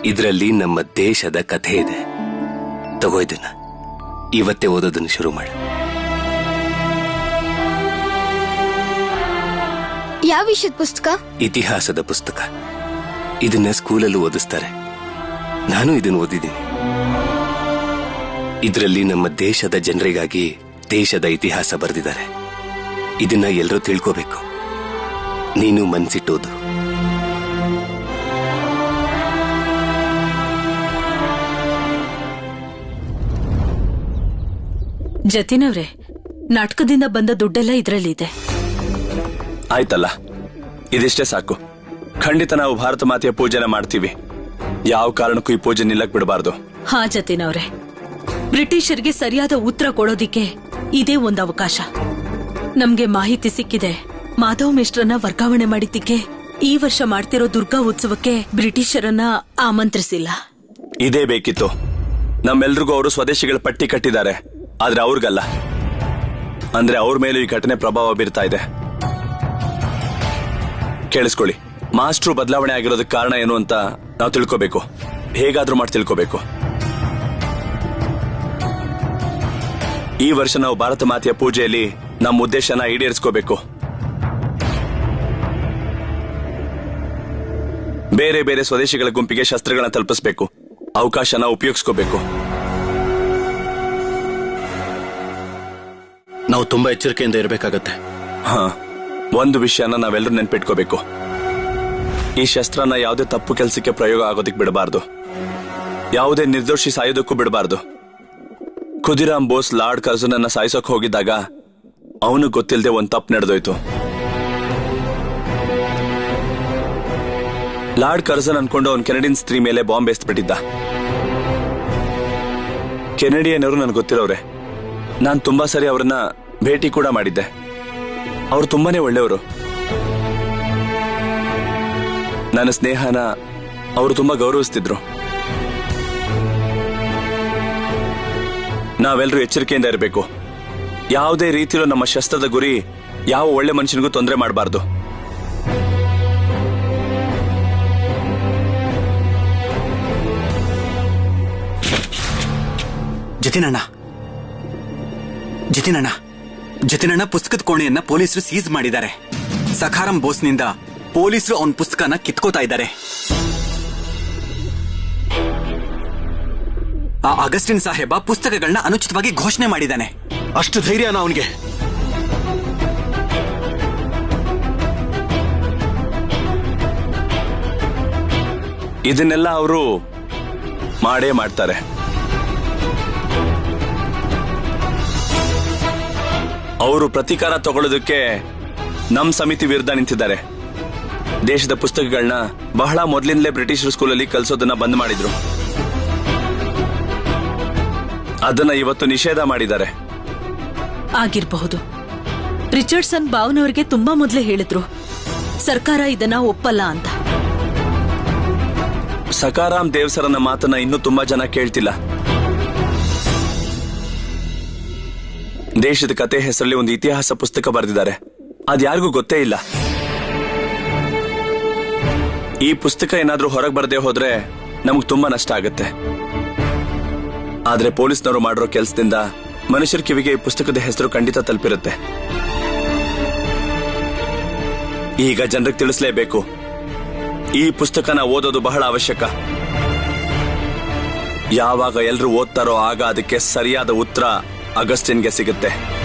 ಇದರಲ್ಲಿ ನಮ್ಮ ದೇಶದ ಕಥೆ ಇದೆ. ತಗೋ ಇದನ್ನ, ಇವತ್ತೇ ಓದೋದನ್ನು ಶುರು ಮಾಡು. ಯಾವ ವಿಷಯದ ಪುಸ್ತಕ? ಇತಿಹಾಸದ ಪುಸ್ತಕ. ಇದನ್ನ ಸ್ಕೂಲಲ್ಲೂ ಓದಿಸ್ತಾರೆ. ನಾನು ಇದನ್ನು ಓದಿದ್ದೀನಿ. ಇದರಲ್ಲಿ ನಮ್ಮ ದೇಶದ ಜನರಿಗಾಗಿ ದೇಶದ ಇತಿಹಾಸ ಬರೆದಿದ್ದಾರೆ. ಇದನ್ನ ಎಲ್ಲರೂ ತಿಳ್ಕೋಬೇಕು. ನೀನು ಮನ್ಸಿಟ್ಟೋದು. ಜತಿನವ್ರೆ, ನಾಟಕದಿಂದ ಬಂದ ದುಡ್ಡೆಲ್ಲ ಇದ್ರಲ್ಲಿದೆ. ಆಯ್ತಲ್ಲ, ಇದಿಷ್ಟೇ ಸಾಕು. ಖಂಡಿತ ನಾವು ಭಾರತ ಮಾತೆಯ ಪೂಜೆನ ಮಾಡ್ತೀವಿ. ಯಾವ ಕಾರಣಕ್ಕೂ ಈ ಪೂಜೆ ನಿಲ್ಲಕ್ ಬಿಡಬಾರ್ದು. ಹಾ ಜತಿನವ್ರೆ, ಬ್ರಿಟಿಷರಿಗೆ ಸರಿಯಾದ ಉತ್ತರ ಕೊಡೋದಿಕ್ಕೆ ಇದೇ ಒಂದು ಅವಕಾಶ. ನಮ್ಗೆ ಮಾಹಿತಿ ಸಿಕ್ಕಿದೆ, ಮಾಧವ್ ಮಿಶ್ರನ್ನ ವರ್ಗಾವಣೆ ಮಾಡಿದ್ದಕ್ಕೆ ಈ ವರ್ಷ ಮಾಡ್ತಿರೋ ದುರ್ಗಾ ಉತ್ಸವಕ್ಕೆ ಬ್ರಿಟಿಷರನ್ನ ಆಮಂತ್ರಿಸಿಲ್ಲ. ಇದೇ ಬೇಕಿತ್ತು. ನಮ್ಮೆಲ್ರಿಗೂ ಅವರು ಸ್ವದೇಶಿಗಳ ಪಟ್ಟಿ ಕಟ್ಟಿದ್ದಾರೆ, ಆದ್ರೆ ಅವ್ರಿಗಲ್ಲ. ಅಂದ್ರೆ ಅವ್ರ ಮೇಲೂ ಈ ಘಟನೆ ಪ್ರಭಾವ ಬೀರ್ತಾ ಇದೆ. ಕೇಳಿಸ್ಕೊಳ್ಳಿ, ಮಾಸ್ಟ್ರು ಬದಲಾವಣೆ ಆಗಿರೋದಕ್ಕೆ ಕಾರಣ ಏನು ಅಂತ ನಾವು ತಿಳ್ಕೋಬೇಕು. ಹೇಗಾದ್ರೂ ಮಾಡಿ ತಿಳ್ಕೋಬೇಕು. ಈ ವರ್ಷ ನಾವು ಭಾರತ ಮಾತೆಯ ಪೂಜೆಯಲ್ಲಿ ನಮ್ಮ ಉದ್ದೇಶನ ಈಡೇರಿಸ್ಕೋಬೇಕು. ಬೇರೆ ಬೇರೆ ಸ್ವದೇಶಿಗಳ ಗುಂಪಿಗೆ ಶಸ್ತ್ರಗಳನ್ನ ತಲುಪಿಸಬೇಕು. ಅವಕಾಶನ ಉಪಯೋಗಿಸ್ಕೋಬೇಕು. ನಾವು ತುಂಬಾ ಎಚ್ಚರಿಕೆಯಿಂದ ಇರಬೇಕಾಗತ್ತೆ. ಹಾ, ಒಂದು ವಿಷಯನ ನಾವೆಲ್ಲರೂ ನೆನ್ಪಿಟ್ಕೋಬೇಕು. ಈ ಶಸ್ತ್ರನ ಯಾವುದೇ ತಪ್ಪು ಕೆಲಸಕ್ಕೆ ಪ್ರಯೋಗ ಆಗೋದಕ್ಕೆ ಬಿಡಬಾರ್ದು. ಯಾವುದೇ ನಿರ್ದೋಷಿ ಸಾಯೋದಕ್ಕೂ ಬಿಡಬಾರ್ದು. ಖುದಿರಾಮ್ ಬೋಸ್ ಲಾರ್ಡ್ ಕರ್ಜನನ್ನ ಸಾಯಿಸೋಕ್ ಹೋಗಿದ್ದಾಗ ಅವನು ಗೊತ್ತಿಲ್ಲದೆ ಒಂದ್ ತಪ್ಪು ನಡೆದೋಯ್ತು. ಲಾರ್ಡ್ ಕರ್ಜನ್ ಅನ್ಕೊಂಡು ಅವನ್ ಕೆನಡಿಯನ್ ಸ್ತ್ರೀ ಮೇಲೆ ಬಾಂಬ್ ಎಸ್ಬಿಟ್ಟಿದ್ದ. ಕೆನಡಿಯನ್ನವರು ನನ್ಗೆ ಗೊತ್ತಿರೋರೆ. ನಾನ್ ತುಂಬಾ ಸರಿ ಅವ್ರನ್ನ ಭೇಟಿ ಕೂಡ ಮಾಡಿದ್ದೆ. ಅವ್ರು ತುಂಬಾನೇ ಒಳ್ಳೆಯವರು. ನನ್ನ ಸ್ನೇಹನ ಅವರು ತುಂಬಾ ಗೌರವಿಸ್ತಿದ್ರು. ನಾವೆಲ್ಲರೂ ಎಚ್ಚರಿಕೆಯಿಂದ ಇರಬೇಕು. ಯಾವುದೇ ರೀತಿಯಲ್ಲೂ ನಮ್ಮ ಶಸ್ತ್ರದ ಗುರಿ ಯಾವ ಒಳ್ಳೆ ಮನುಷ್ಯನಿಗೂ ತೊಂದರೆ ಮಾಡಬಾರ್ದು. ಜತಿನಣ್ಣ ಪುಸ್ತಕದ ಕೋಣೆಯನ್ನ ಪೊಲೀಸರು ಸೀಸ್ ಮಾಡಿದ್ದಾರೆ. ಸಖಾರಂ ಬೋಸ್ನಿಂದ ಪೊಲೀಸರು ಅವನ ಪುಸ್ತಕನ ಕಿತ್ಕೋತಾ ಇದ್ದಾರೆ. ಆ ಅಗಸ್ಟಿನ್ ಸಾಹೇಬ ಪುಸ್ತಕಗಳನ್ನ ಅನುಚಿತವಾಗಿ ಘೋಷಣೆ ಮಾಡಿದ್ದಾನೆ. ಅಷ್ಟು ಧೈರ್ಯನ ಅವನಿಗೆ? ಇದನ್ನೆಲ್ಲ ಅವರು ಮಾಡೇ ಮಾಡ್ತಾರೆ. ಅವರು ಪ್ರತೀಕಾರ ತಗೊಳ್ಳೋದಕ್ಕೆ ನಮ್ ಸಮಿತಿ ವಿರುದ್ಧ ನಿಂತಿದ್ದಾರೆ. ದೇಶದ ಪುಸ್ತಕಗಳನ್ನ ಬಹಳ ಮೊದಲಿಂದಲೇ ಬ್ರಿಟಿಷರ್ ಸ್ಕೂಲಲ್ಲಿ ಕಲಿಸೋದನ್ನ ಬಂದ್ ಮಾಡಿದ್ರು. ಅದನ್ನ ಇವತ್ತು ನಿಷೇಧ ಮಾಡಿದ್ದಾರೆ. ಆಗಿರಬಹುದು. ರಿಚರ್ಡ್ಸನ್ ಬಾವ್ನವರಿಗೆ ತುಂಬಾ ಮೊದಲೇ ಹೇಳಿದ್ರು ಸರ್ಕಾರ ಇದನ್ನ ಒಪ್ಪಲ್ಲ ಅಂತ. ಸಕಾರಾಮ್ ದೇವ್ಸರನ ಮಾತನ್ನ ಇನ್ನೂ ತುಂಬಾ ಜನ ಕೇಳ್ತಿಲ್ಲ. ದೇಶದ ಕತೆ ಹೆಸರಲ್ಲಿ ಒಂದು ಇತಿಹಾಸ ಪುಸ್ತಕ ಬರೆದಿದ್ದಾರೆ, ಅದ್ಯಾರಿಗೂ ಗೊತ್ತೇ ಇಲ್ಲ. ಈ ಪುಸ್ತಕ ಏನಾದ್ರೂ ಹೊರಗೆ ಬರದೆ ಹೋದ್ರೆ ನಮಗ್ ತುಂಬಾ ನಷ್ಟ ಆಗುತ್ತೆ. ಆದ್ರೆ ಪೊಲೀಸ್ನವರು ಮಾಡಿರೋ ಕೆಲಸದಿಂದ ಮನುಷ್ಯರ ಕಿವಿಗೆ ಈ ಪುಸ್ತಕದ ಹೆಸರು ಖಂಡಿತ ತಲುಪಿರುತ್ತೆ. ಈಗ ಜನರಿಗೆ ತಿಳಿಸಲೇಬೇಕು, ಈ ಪುಸ್ತಕನ ಓದೋದು ಬಹಳ ಅವಶ್ಯಕ. ಯಾವಾಗ ಎಲ್ರು ಓದ್ತಾರೋ ಆಗ ಅದಕ್ಕೆ ಸರಿಯಾದ ಉತ್ತರ ಅಗಸ್ಟಿನ್ಗೆ ಸಿಗುತ್ತೆ.